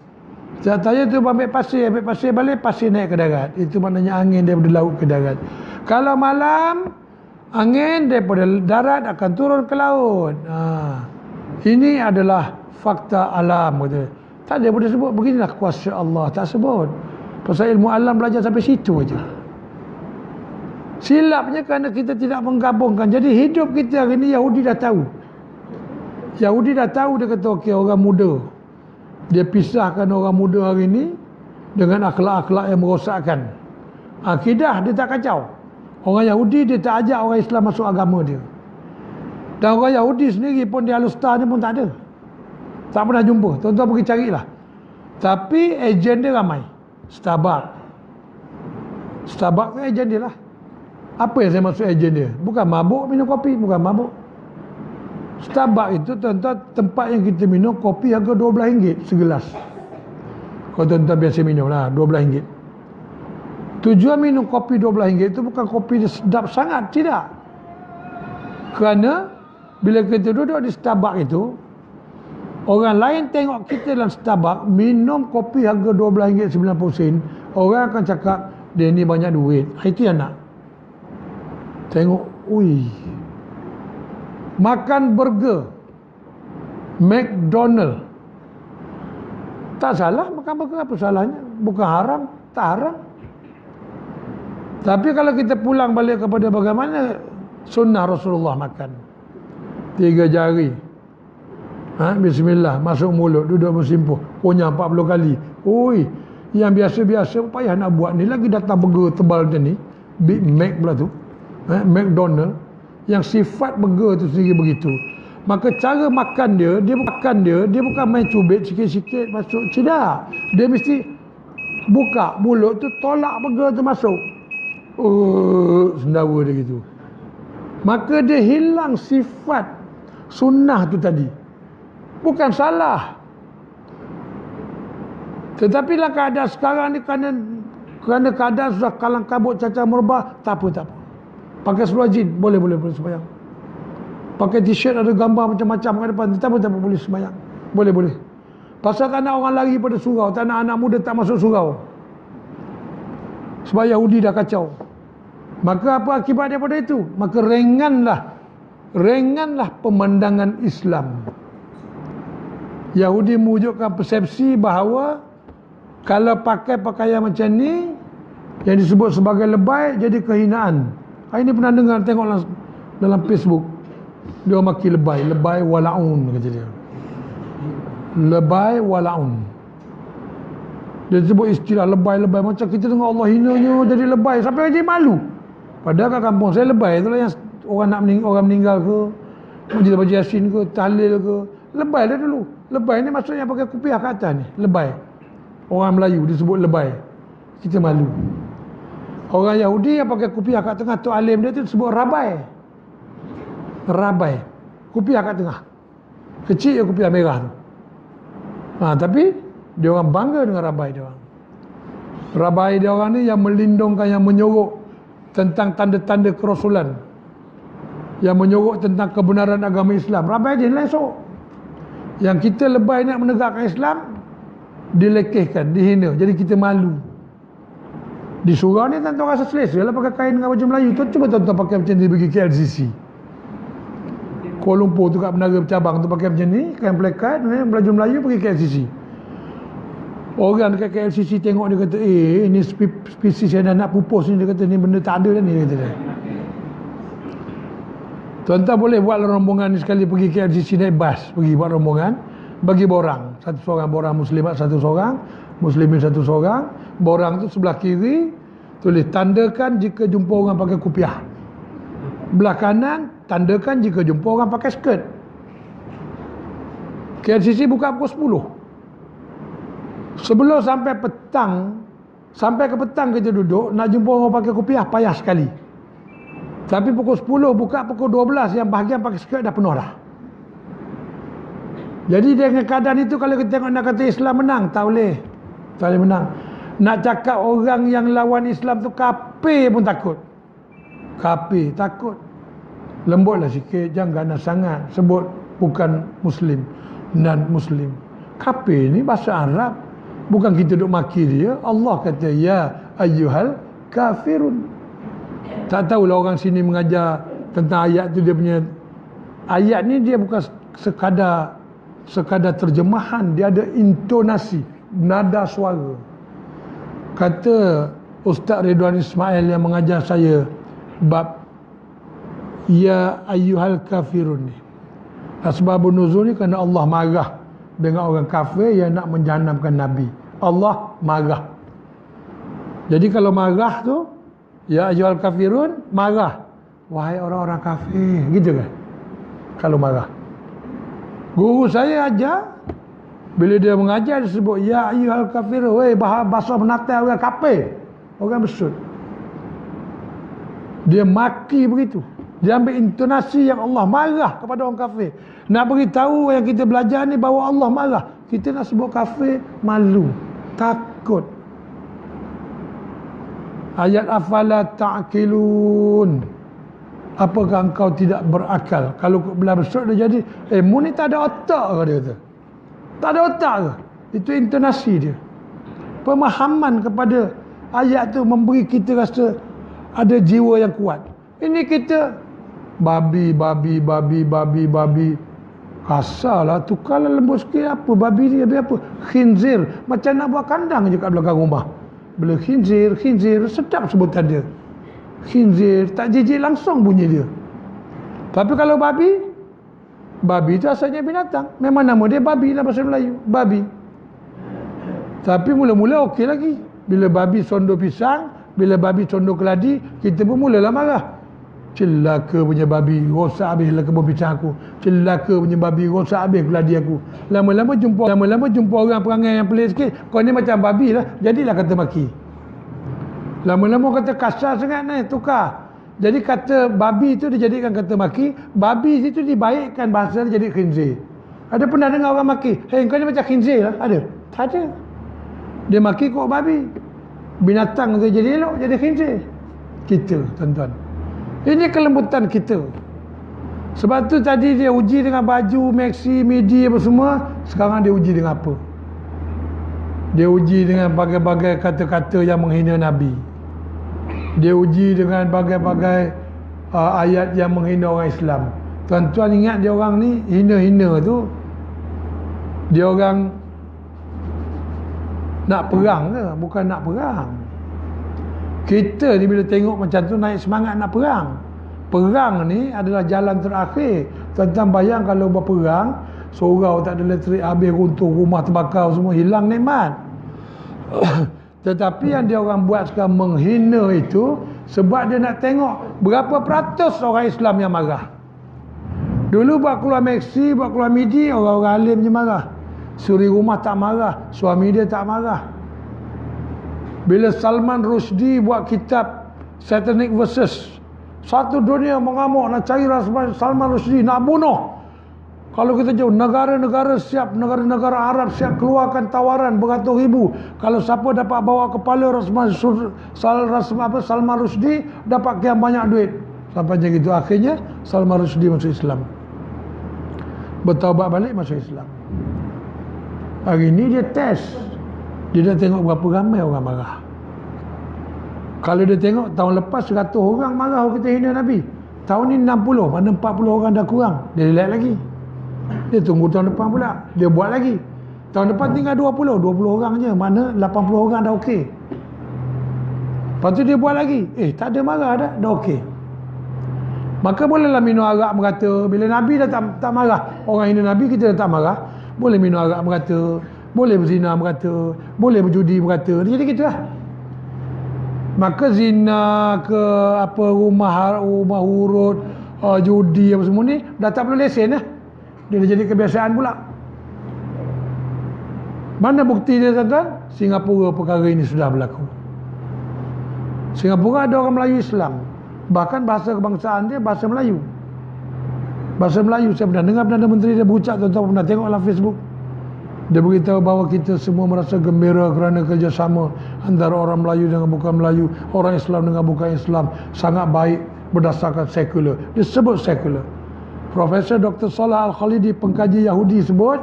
Saya tanya tu ambil pasir balik, pasir naik ke darat. Itu maknanya angin daripada laut ke darat. Kalau malam, angin daripada darat akan turun ke laut. Ini adalah fakta alam, kata. Tak ada boleh sebut beginilah kuasa Allah, tak sebut. Pasal ilmu alam belajar sampai situ aja. Silapnya kerana kita tidak menggabungkan. Jadi hidup kita hari ini Yahudi dah tahu. Dia kata okey, orang muda, dia pisahkan orang muda hari ini dengan akhlak-akhlak yang merosakkan. Akidah dia tak kacau. Orang Yahudi dia tak ajak orang Islam masuk agama dia. Dan orang Yahudi sendiri pun di Al-Usta ni pun tak ada. Tak pernah jumpa. Tuan-tuan pergi carilah. Tapi ejen dia ramai. Starbucks tu ejen dia lah. Apa yang saya maksud ejen dia? Bukan mabuk minum kopi, bukan mabuk. Starbucks itu tuan-tuan tempat yang kita minum kopi harga RM12 segelas. Kalau tuan-tuan biasa minum lah RM12. Tujuan minum kopi RM12 itu bukan kopi dia sedap sangat, tidak. Kerana bila kita duduk di Starbucks itu, orang lain tengok kita dalam Starbucks minum kopi harga RM12.90, orang akan cakap dia ni banyak duit. Itu yang nak tengok. Makan burger McDonald, tak salah makan burger, apa salahnya? Bukan haram, tak haram. Tapi kalau kita pulang balik kepada bagaimana sunnah Rasulullah makan, 3 jari Bismillah, masuk mulut, duduk bersimpuh, punya 40 kali. Oi, yang biasa-biasa payah nak buat ni, lagi datang burger tebal macam ni, Big Mac pula tu, McDonald, yang sifat burger tu sendiri begitu. Maka cara makan dia bukan main cubit sikit-sikit masuk, tidak. Dia mesti buka mulut tu, tolak burger tu masuk. Sendawa dia gitu. Maka dia hilang sifat sunnah tu tadi. Bukan salah. Tetapi lah keadaan sekarang ni kerana keadaan sudah kalang kabut, cacar merebah, tak apa. Pakai seluar jin, boleh sembahyang. Pakai t-shirt ada gambar macam-macam kat depan, tak apa boleh sembahyang. Boleh. Pasal tak nak orang lari pada surau, tak nak anak muda tak masuk surau. Sebab Yahudi dah kacau. Maka apa akibat daripada itu? Maka ringanlah pemandangan Islam. Yahudi mewujudkan persepsi bahawa kalau pakai pakaian macam ni yang disebut sebagai lebay, jadi kehinaan. Ini pernah dengar, tengok dalam Facebook. Dia maki lebay walaun, kata dia. Lebay walaun. Dia sebut istilah lebay. Macam kita dengar Allah hinanya jadi lebay, sampai jadi malu. Padahal kat kampung saya lebay itulah yang orang meninggal ke, majlis baca Yasin ke, tahlil ke, lebay dah dulu. Lebay ni maksudnya pakai kupiah ke atas ni, lebay. Orang Melayu disebut lebay. Kita malu. Orang Yahudi yang pakai kupiah kat tengah, tu alim dia tu disebut rabai. Kupiah kat tengah. Kecil je kupiah merah tu. Tapi dia orang bangga dengan rabai dia orang. Rabai dia orang ni yang melindungkan, yang menyorok tentang tanda-tanda kerasulan, yang menyorok tentang kebenaran agama Islam. Rabai dia lain sorok. Yang kita lebay nak menegakkan Islam, dilekehkan, dihina. Jadi kita malu. Di surau ni tuan-tuan rasa selesa lah pakai kain dengan baju Melayu. Cuba tuan-tuan pakai macam ni pergi KLCC. Kuala Lumpur tu kat Menara Bercabang tu pakai macam ni, kain plekat, baju Melayu pergi KLCC. Orang dekat KLCC tengok, dia kata, ni spesies yang dah nak pupus ni, dia kata ni benda tak ada dah ni, dia kata dia. Tuan-tuan boleh buat rombongan ni sekali pergi KLCC naik bas, pergi buat rombongan, bagi borang, satu seorang borang muslimat, satu seorang muslimin, satu seorang. Borang tu sebelah kiri tulis tandakan jika jumpa orang pakai kupiah, belah kanan tandakan jika jumpa orang pakai skirt. KLCC buka pukul 10. Sebelum sampai ke petang kita duduk, nak jumpa orang pakai kupiah payah sekali. Tapi pukul 10 buka, pukul 12 yang bahagian pakai skirt dah penuh dah. Jadi dengan keadaan itu, kalau kita tengok nak kata Islam menang, tak boleh menang. Nak cakap orang yang lawan Islam tu kafir pun takut. Lembutlah sikit, jangan ganas sangat. Sebut bukan Muslim, non-Muslim. Kafir ni bahasa Arab. Bukan kita duk maki dia. Allah kata, ya ayyuhal kafirun. Tak tahulah orang sini mengajar tentang ayat tu, dia punya ayat ni dia bukan sekadar terjemahan, dia ada intonasi, nada suara. Kata Ustaz Ridwan Ismail yang mengajar saya bab ya ayyuhal kafirun ni, asbabun nuzul ni kerana Allah marah dengan orang kafir yang nak menjahanamkan Nabi. Allah marah. Jadi kalau marah tu, ya ayyuhal kafirun, marah, wahai orang-orang kafir, gitu kan kalau marah. Guru saya ajar, bila dia mengajar dia sebut ya ayyuhal kafirun, weh bahasa menatai orang kafir, orang besut. Dia maki begitu. Dia ambil intonasi yang Allah marah kepada orang kafir. Nak beritahu yang kita belajar ni bahawa Allah marah. Kita nak sebut kafir, malu, takut. Ayat afala ta'qilun. Apakah engkau tidak berakal? Kalau belah besut dia jadi, mu ni tak ada otak ke, dia kata. Tak ada otak ke? Itu intonasi dia. Pemahaman kepada ayat tu memberi kita rasa ada jiwa yang kuat. Ini kita babi. Kasarlah, tukarlah lembut sikit. Apa babi ni, apa? Khinzir. Macam nak buat kandang je kat belakang rumah. Bila khinzir, sedap sebutan dia. Khinzir, tak jijik langsung bunyi dia. Tapi kalau babi Babi itu asalnya binatang. Memang nama dia babi dalam bahasa Melayu. Babi. Tapi mula-mula okey lagi. Bila babi sondor pisang, bila babi sondor keladi, kita pun mulalah marah. Celaka punya babi, rosak habislah kebun pisang aku. Celaka punya babi, rosak habis keladi aku. Lama-lama jumpa orang perangai yang pelik sikit, kau ni macam babi lah, jadilah kata maki. Lama-lama kata kasar sangat ni, tukar. Jadi kata babi itu dijadikan kata maki, babi itu dibaikkan bahasa dia jadi khinzir. Ada pernah dengar orang maki, "Hei, kau ni macam khinzir lah?" Ada? Tak ada. Dia maki kok babi. Binatang tu jadi elok, jadi khinzir. Kita, tuan-tuan. Ini kelembutan kita. Sebab tu tadi dia uji dengan baju, maxi, midi apa semua. Sekarang dia uji dengan apa? Dia uji dengan bagai-bagai kata-kata yang menghina Nabi. Dia uji dengan bagai-bagai ayat yang menghina orang Islam. Tuan-tuan ingat dia orang ni hina-hina tu, dia orang nak perang ke? Bukan nak perang. Kita ni bila tengok macam tu naik semangat nak perang. Perang ni adalah jalan terakhir. Tuan-tuan bayang kalau berperang, surau tak ada elektrik, habis runtuh, rumah terbakar semua, hilang nikmat. Tetapi yang dia orang buat sekarang menghina itu sebab dia nak tengok berapa peratus orang Islam yang marah. Dulu buat keluar Maxi, buat keluar Midi, orang-orang alim je marah. Suri rumah tak marah, suami dia tak marah. Bila Salman Rushdie buat kitab Satanic Verses, satu dunia mengamuk nak cari Salman Rushdie, nak bunuh. Kalau kita jauh, negara-negara siap, negara-negara Arab siap keluarkan tawaran beratus ribu. Kalau siapa dapat bawa kepala Salman Rushdie, dapat kian banyak duit. Sampai macam itu, akhirnya Salman Rushdie masuk Islam. Bertaubat balik masuk Islam. Hari ini dia test. Dia dah tengok berapa ramai orang marah. Kalau dia tengok tahun lepas 100 orang marah kita hina Nabi. Tahun ni 60, mana 40 orang dah kurang. Dia relax lagi. Dia tunggu tahun depan pula, dia buat lagi. Tahun depan tinggal 20 orang je, mana 80 orang dah okey. Lepas tu dia buat lagi. Tak ada marah dah okey. Maka bolehlah minum arak merata. Bila Nabi dah tak marah, orang hina Nabi, kita dah tak marah. Boleh minum arak merata, boleh berzina merata, boleh berjudi merata. Jadi gitu lah. Maka zina ke apa, rumah urut, judi apa semua ni dah tak perlu lesen lah. Dia dah jadi kebiasaan pula. Mana bukti dia, tuan-tuan? Singapura perkara ini sudah berlaku. Singapura ada orang Melayu Islam. Bahkan bahasa kebangsaan dia bahasa Melayu. Bahasa Melayu. Saya pernah dengar Perdana Menteri dia berucap, tuan-tuan pernah tengok dalam Facebook. Dia beritahu bahawa kita semua merasa gembira kerana kerjasama antara orang Melayu dengan bukan Melayu, orang Islam dengan bukan Islam sangat baik berdasarkan sekular. Dia sebut sekular. Profesor Dr. Salah Al-Khalidi, pengkaji Yahudi, sebut,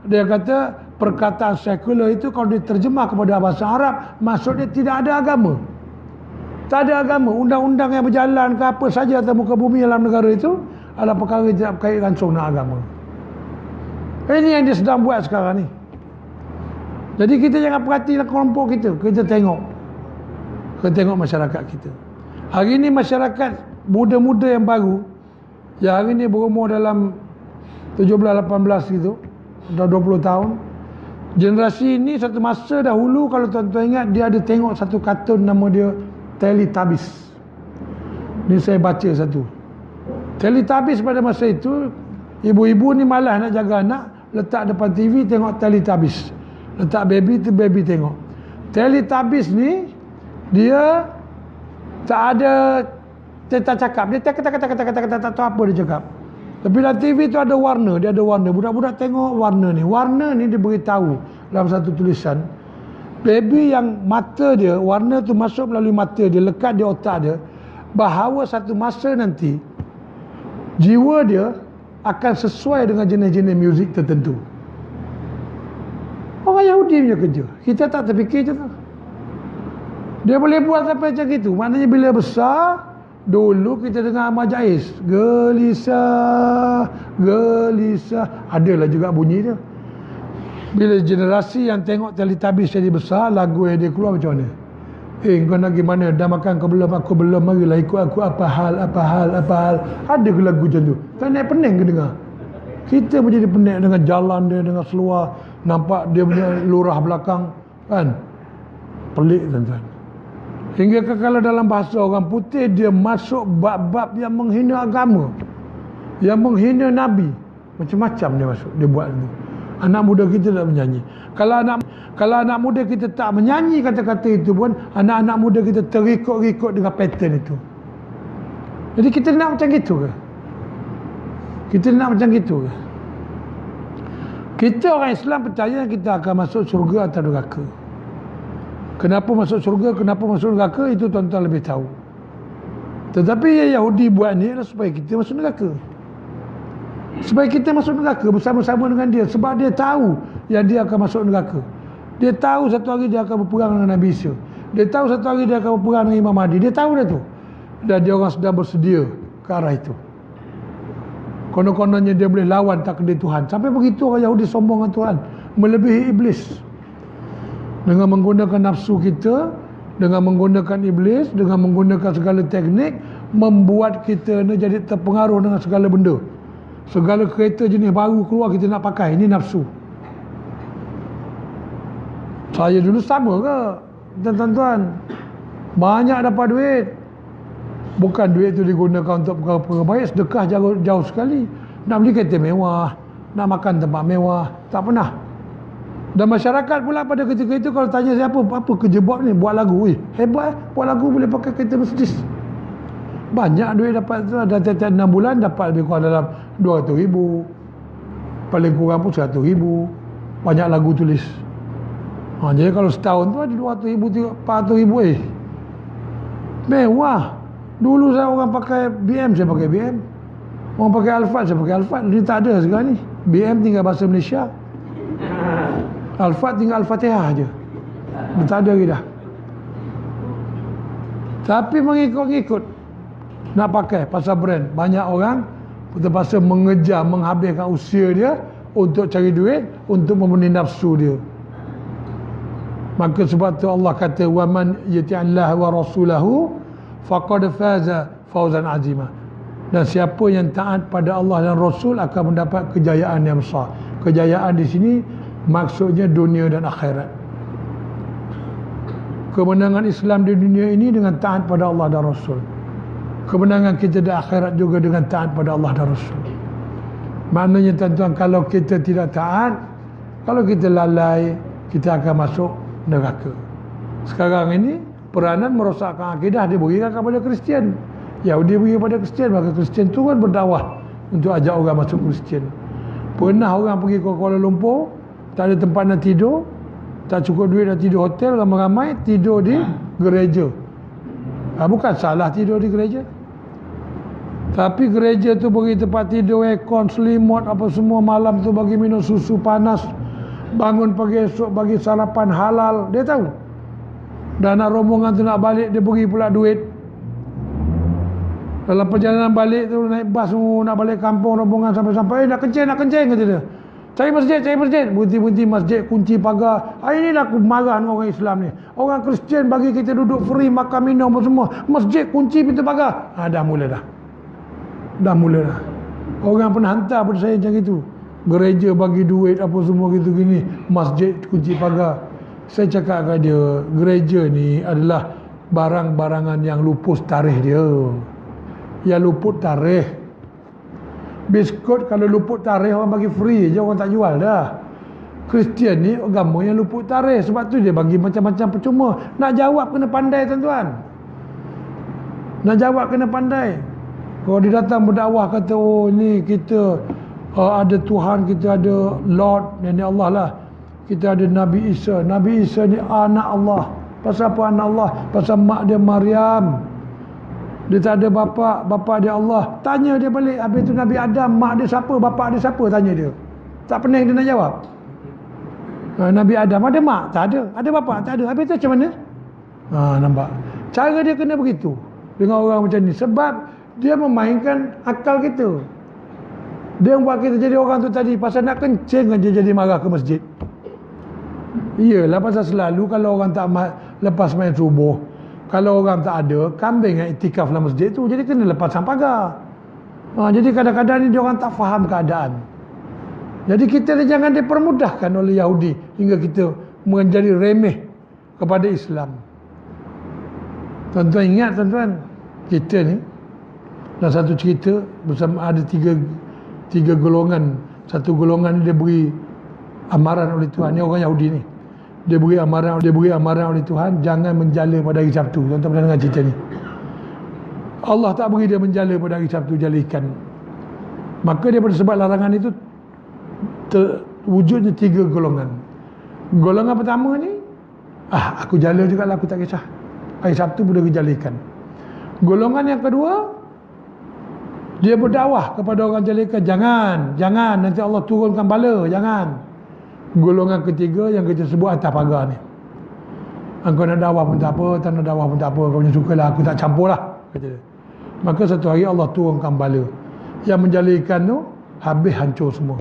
dia kata perkataan sekular itu kalau diterjemah kepada bahasa Arab, maksudnya tidak ada agama. Tak ada agama. Undang-undang yang berjalan ke apa saja atas muka bumi dalam negara itu adalah perkara yang tidak berkait langsung dengan agama. Ini yang dia sedang buat sekarang ni. Jadi kita jangan perhatilah kelompok kita. Kita tengok. Kita tengok masyarakat kita. Hari ini masyarakat muda-muda yang baru, yang hari ini berumur dalam 17-18 gitu, dah 20 tahun. Generasi ini satu masa dahulu, kalau tuan-tuan ingat, dia ada tengok satu kartun nama dia Teletubbies. Ni saya baca satu. Teletubbies pada masa itu, ibu-ibu ni malas nak jaga anak, letak depan TV tengok Teletubbies. Letak baby tu baby tengok. Teletubbies ni dia tak ada, dia tak cakap, dia tak tahu apa dia cakap. Tapi dalam TV tu ada warna, dia ada warna. Budak-budak tengok warna ni. Warna ni dia beritahu dalam satu tulisan. Baby yang mata dia, warna tu masuk melalui mata dia, lekat di otak dia, bahawa satu masa nanti jiwa dia akan sesuai dengan jenis-jenis muzik tertentu. Orang Yahudi punya kerja. Kita tak terfikir je tu. Dia boleh buat sampai macam itu. Maknanya bila besar, dulu kita dengar Ahmad Jais, gelisah, gelisah, adalah juga bunyi dia. Bila generasi yang tengok Teletubbies jadi besar, lagu yang dia keluar macam mana? Kau nak pergi mana? Dah makan kau belum? Aku belum. Marilah ikut aku. Apa hal? Apa hal? Apa hal? Ada ke lagu macam tu? Tak naik pening ke dengar? Kita menjadi pening dengan jalan dia, dengan seluar, nampak dia punya lurah belakang, kan? Pelik, tuan-tuan. Hingga kalau dalam bahasa orang putih, dia masuk bab-bab yang menghina agama, yang menghina Nabi. Macam-macam dia masuk, dia buat itu. Anak muda kita tak menyanyi. Kalau anak muda kita tak menyanyi kata-kata itu pun, anak-anak muda kita terikut-ikut dengan pattern itu. Jadi kita nak macam gitu ke? Kita nak macam gitu ke? Kita orang Islam percaya kita akan masuk syurga atau neraka. Kenapa masuk syurga, kenapa masuk neraka, itu tuan-tuan lebih tahu. Tetapi yang Yahudi buat ni adalah supaya kita masuk neraka. Supaya kita masuk neraka bersama-sama dengan dia. Sebab dia tahu yang dia akan masuk neraka. Dia tahu satu hari dia akan berperang dengan Nabi Isa. Dia tahu satu hari dia akan berperang dengan Imam Mahdi. Dia tahu dah tu. Dan dia orang sedang bersedia ke arah itu. Konon-kononnya dia boleh lawan takdir Tuhan. Sampai begitu orang Yahudi sombong dengan Tuhan, melebihi iblis. Dengan menggunakan nafsu kita, dengan menggunakan iblis, dengan menggunakan segala teknik, membuat kita ni jadi terpengaruh dengan segala benda. Segala kereta jenis baru keluar kita nak pakai, ini nafsu. Saya dulu sama ke, tuan-tuan? Banyak dapat duit. Bukan duit tu digunakan untuk perkara-perkara baik, sedekah jauh sekali. Nak beli kereta mewah, nak makan tempat mewah, tak pernah. Dan masyarakat pula pada ketika itu kalau tanya siapa, apa kerja Bob ni? Buat lagu. Hebat, buat lagu boleh pakai kereta Mercedes. Banyak duit dapat tu. Dah tiap-tiap 6 bulan dapat lebih kurang dalam 200,000. Paling kurang pun 100,000. Banyak lagu tulis. Jadi kalau setahun tu ada 200,000, 400,000. Mewah. Dulu saya orang pakai BM, saya pakai BM. Orang pakai Alphard, saya pakai Alphard. Ini tak ada sekarang ni. BM tinggal bahasa Malaysia. Alphard tinggal Al-Fatihah je. Tak ada lagi dah. Tapi mengikut-ikut nak pakai pasal brand. Banyak orang terpaksa mengejar, menghabiskan usia dia untuk cari duit, untuk memenuhi nafsu dia. Maka sebab tu Allah kata, wa man yuti'illah wa rasulahu faqad faza fawzan azima. Dan siapa yang taat pada Allah dan Rasul akan mendapat kejayaan yang besar. Kejayaan di sini maksudnya dunia dan akhirat. Kemenangan Islam di dunia ini dengan taat pada Allah dan Rasul. Kemenangan kita di akhirat juga dengan taat pada Allah dan Rasul. Maknanya tuan-tuan, kalau kita tidak taat, kalau kita lalai, kita akan masuk neraka. Sekarang ini peranan merosakkan akidah diberikan kepada Kristian. Yahudi beri kepada Kristian, maka Kristian turun berdakwah untuk ajak orang masuk Kristian. Pernah orang pergi ke Kuala Lumpur, tak ada tempat nak tidur, tak cukup duit nak tidur hotel, ramai-ramai tidur di gereja. Bukan salah tidur di gereja, tapi gereja tu bagi tempat tidur, aircon, selimut, apa semua. Malam tu bagi minum susu panas, bangun pagi esok bagi sarapan halal. Dia tahu. Dan nak rombongan tu nak balik, dia beri pula duit. Dalam perjalanan balik tu naik bas, nak balik kampung rombongan sampai-sampai, nak kencing kata dia. Cari masjid. Berhenti masjid, kunci pagar. Inilah aku marah dengan orang Islam ni. Orang Kristian bagi kita duduk free, makan minum apa semua. Masjid kunci pintu pagar. Dah mula dah. Orang pernah hantar pada saya macam itu. Gereja bagi duit apa semua gitu gini, masjid kunci pagar. Saya cakap kat dia, gereja ni adalah barang-barangan yang lupus tarikh dia. Yang luput tarikh. Biskut kalau luput tarikh orang bagi free je, orang tak jual dah. Kristian ni agama yang luput tarikh, sebab tu dia bagi macam-macam percuma. Nak jawab kena pandai, tuan-tuan. Nak jawab kena pandai. Kalau dia datang berdakwah kata, oh ni kita ada Tuhan, kita ada Lord, yang ni Allah lah. Kita ada Nabi Isa. Nabi Isa ni anak Allah. Pasal apa anak Allah? Pasal mak dia Maryam. Dia tak ada bapa dia Allah. Tanya dia balik, habis tu Nabi Adam, mak dia siapa, bapa dia siapa, tanya dia. Tak pening dia nak jawab. Nabi Adam ada mak? Tak ada. Ada bapa? Tak ada. Habis tu macam mana? Nampak. Cara dia kena begitu dengan orang macam ni. Sebab dia memainkan akal kita. Dia buat kita jadi orang tu tadi, pasal nak kencing aja jadi marah ke masjid. Iyalah, pasal selalu kalau orang tak lepas main subuh, kalau orang tak ada kambing yang iktikaf dalam masjid tu, jadi kena lepaskan pagar. Jadi kadang-kadang ni dia orang tak faham keadaan. Jadi kita ni jangan dipermudahkan oleh Yahudi hingga kita menjadi remeh kepada Islam. Tuan-tuan ingat tuan-tuan, kita ni dalam satu cerita bersama ada tiga golongan. Satu golongan ni dia beri amaran oleh Tuhan. Ni orang Yahudi ni. Dia beri amaran oleh Tuhan, jangan menjala pada hari Sabtu. Tuan-tuan pernah dengar cerita ni? Allah tak beri dia menjala pada hari Sabtu, jala ikan. Maka daripada sebab larangan itu terwujudnya 3 golongan. Golongan pertama ni, aku jala juga lah, aku tak kisah. Hari Sabtu pun dia jala ikan. Golongan yang kedua, dia berdakwah kepada orang jala ikan, jangan, nanti Allah turunkan bala, jangan. Golongan ketiga yang kita sebut atas pagar ni. Engkau nak dakwah pun tak apa, tak nak dakwah pun tak apa, kau punya sukalah, aku tak campur lah, kata dia. Maka satu hari Allah turunkan bala. Yang menjala ikan tu habis, hancur semua.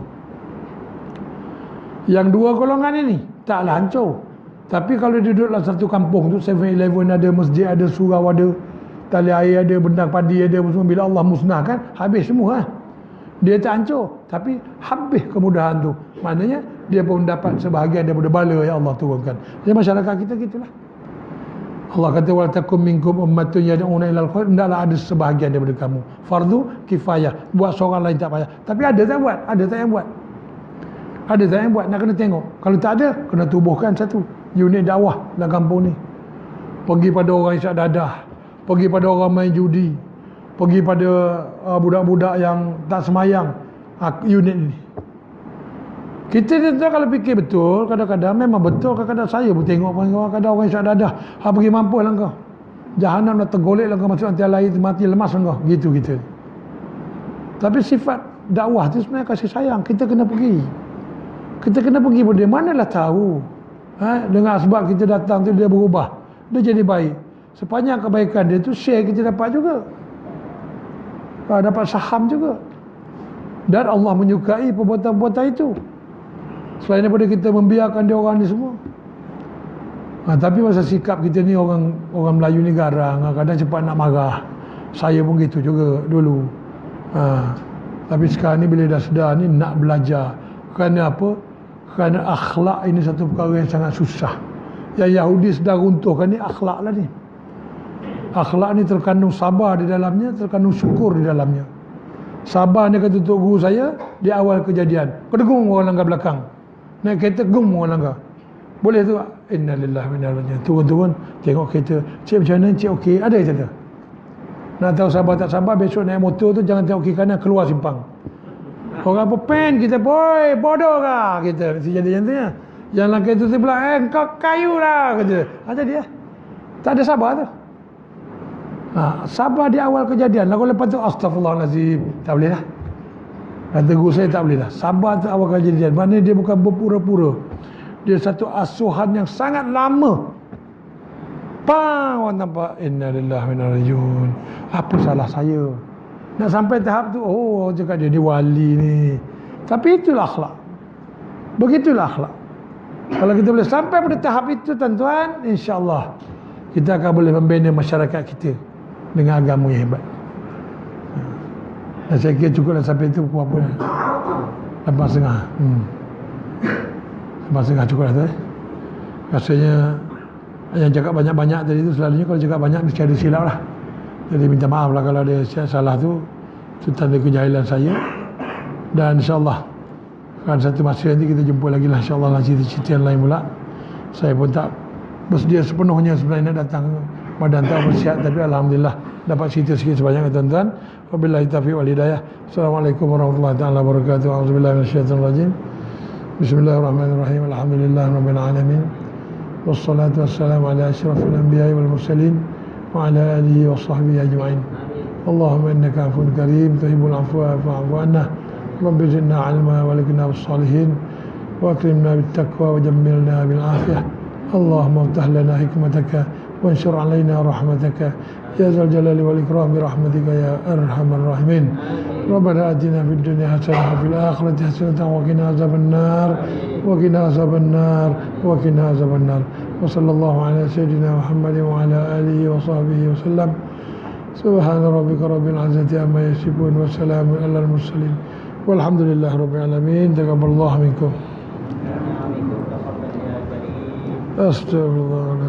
Yang 2 golongan ini taklah hancur. Tapi kalau dia duduk dalam satu kampung tu, 7-Eleven ada, masjid ada, surau ada, tali air ada, bendang padi ada, semua, bila Allah musnahkan, habis semua. Dia tak hancur, tapi habis kemudahan tu. Maknanya dia pun dapat sebahagian daripada bala yang Allah turunkan. Jadi masyarakat kita gitulah. Allah kata wal takum minkum ummatun yad'una ilal khair, hendaklah ada sebahagian daripada kamu. Fardu kifayah, buat seorang lain tak payah. Tapi ada tak buat? Ada tak yang buat? Ada tak yang buat? Nak kena tengok. Kalau tak ada, kena tubuhkan satu unit dakwah dalam kampung ni. Pergi pada orang isyak dadah, pergi pada orang main judi, pergi pada budak-budak yang tak semayang, unit ni. Kita ni kalau fikir betul, kadang-kadang memang betul, kadang-kadang saya pun tengok kadang-kadang orang isyak dadah, pergi mampus lah kau, jahanam dah tergolek lah kau, masuk nanti lain mati lemas lah kau, gitu kita. Tapi sifat dakwah tu sebenarnya kasih sayang. Kita kena pergi pada dia. Manalah tahu dengan sebab kita datang tu dia berubah, dia jadi baik. Sepanjang kebaikan dia tu share, kita dapat juga, dapat saham juga. Dan Allah menyukai perbuatan-perbuatan itu. Selain daripada kita membiarkan dia orang ni semua. Tapi masa sikap kita ni, orang Melayu ni garang, kadang cepat nak marah. Saya pun gitu juga dulu. Tapi sekarang ni bila dah sedar ni, nak belajar. Kerana apa? Kerana akhlak ini satu perkara yang sangat susah. Yang Yahudi sedang runtuhkan ni akhlak lah ni. Akhlak ni terkandung sabar di dalamnya, terkandung syukur di dalamnya. Sabar ni kata Tok Guru saya di awal kejadian, kedegung orang langgar belakang, naik kereta gum orang langgar, boleh tu, innalillahi wa inna ilaihi raji'un, turun-turun tengok kereta, cik macam mana, cik okey, ada kata. Nak tahu sabar tak sabar, besok naik motor tu jangan tengok kiri kanan, keluar simpang. Orang apa pen kita, boy bodoh kah kita, mesti jadi macam tu ya. Yang dalam kereta tu pula, kau kayu lah kata. Ada dia tak ada sabar tu. Sabar di awal kejadian, lalu lepas tu astaghfirullahalazim, tak boleh lah. Kata guru saya tak boleh lah. Sabar tu awal kejadian, maknanya dia bukan berpura-pura, dia satu asuhan yang sangat lama. Orang nampak innalillahi wa inna ilaihi raji'un, apa salah saya. Nak sampai tahap tu, orang cakap dia wali ni. Tapi itulah akhlak, begitulah akhlak. Kalau kita boleh sampai pada tahap itu tuan-tuan, insya-Allah kita akan boleh membina masyarakat kita dengan agama yang hebat. Dan saya kira cukuplah sampai itu pukul apa? 8.30. 8.30 cukuplah tu. Rasanya yang cakap banyak-banyak tadi tu, selalunya kalau cakap banyak mesti ada silap lah. Jadi minta maaf lah kalau ada salah tu tanda kejahilan saya. Dan insyaAllah kan satu masa nanti kita jumpa lagi lah, insyaAllah lah cerita-cerita yang lain pula. Saya pun tak bersedia sepenuhnya sebenarnya nak datang badan tak bersihat, tapi alhamdulillah dapat cerita sikit sebanyak tuan-tuan. Wabillahi taufiq wal hidayah. Assalamualaikum warahmatullahi taala wabarakatuh. A'udzubillahi minasyaitonir rajim. Bismillahirrahmanirrahim. Alhamdulillahirabbil alamin. Wassalatu wassalamu ala asyrafil anbiya'i wal mursalin wa ala alihi wa sahbihi ajma'in. Allahumma innaka afuwwun karim tuhibbul afwa fa'fu 'anna. Rabbi zidna 'ilma wa lakina bis salihin wa akrimna bit taqwa wa jammilna bil afiyah. Allahumma iftah lana hikmataka وانشر علينا رحمتك يا ذا الجلال والإكرام برحمتك يا أرحم الراحمين. ربنا آتنا في الدنيا حسنة وفي الآخرة حسنة وقنا عذاب النار وقنا عذاب النار وقنا عذاب النار. وصلى الله على سيدنا محمد وعلى آله وصحبه وسلم. سبحان ربك رب العزة عما يصفون وسلام على المرسلين Walhamdulillah rabbil alamin. Taqabbalallahu minkum. Astagfirullah.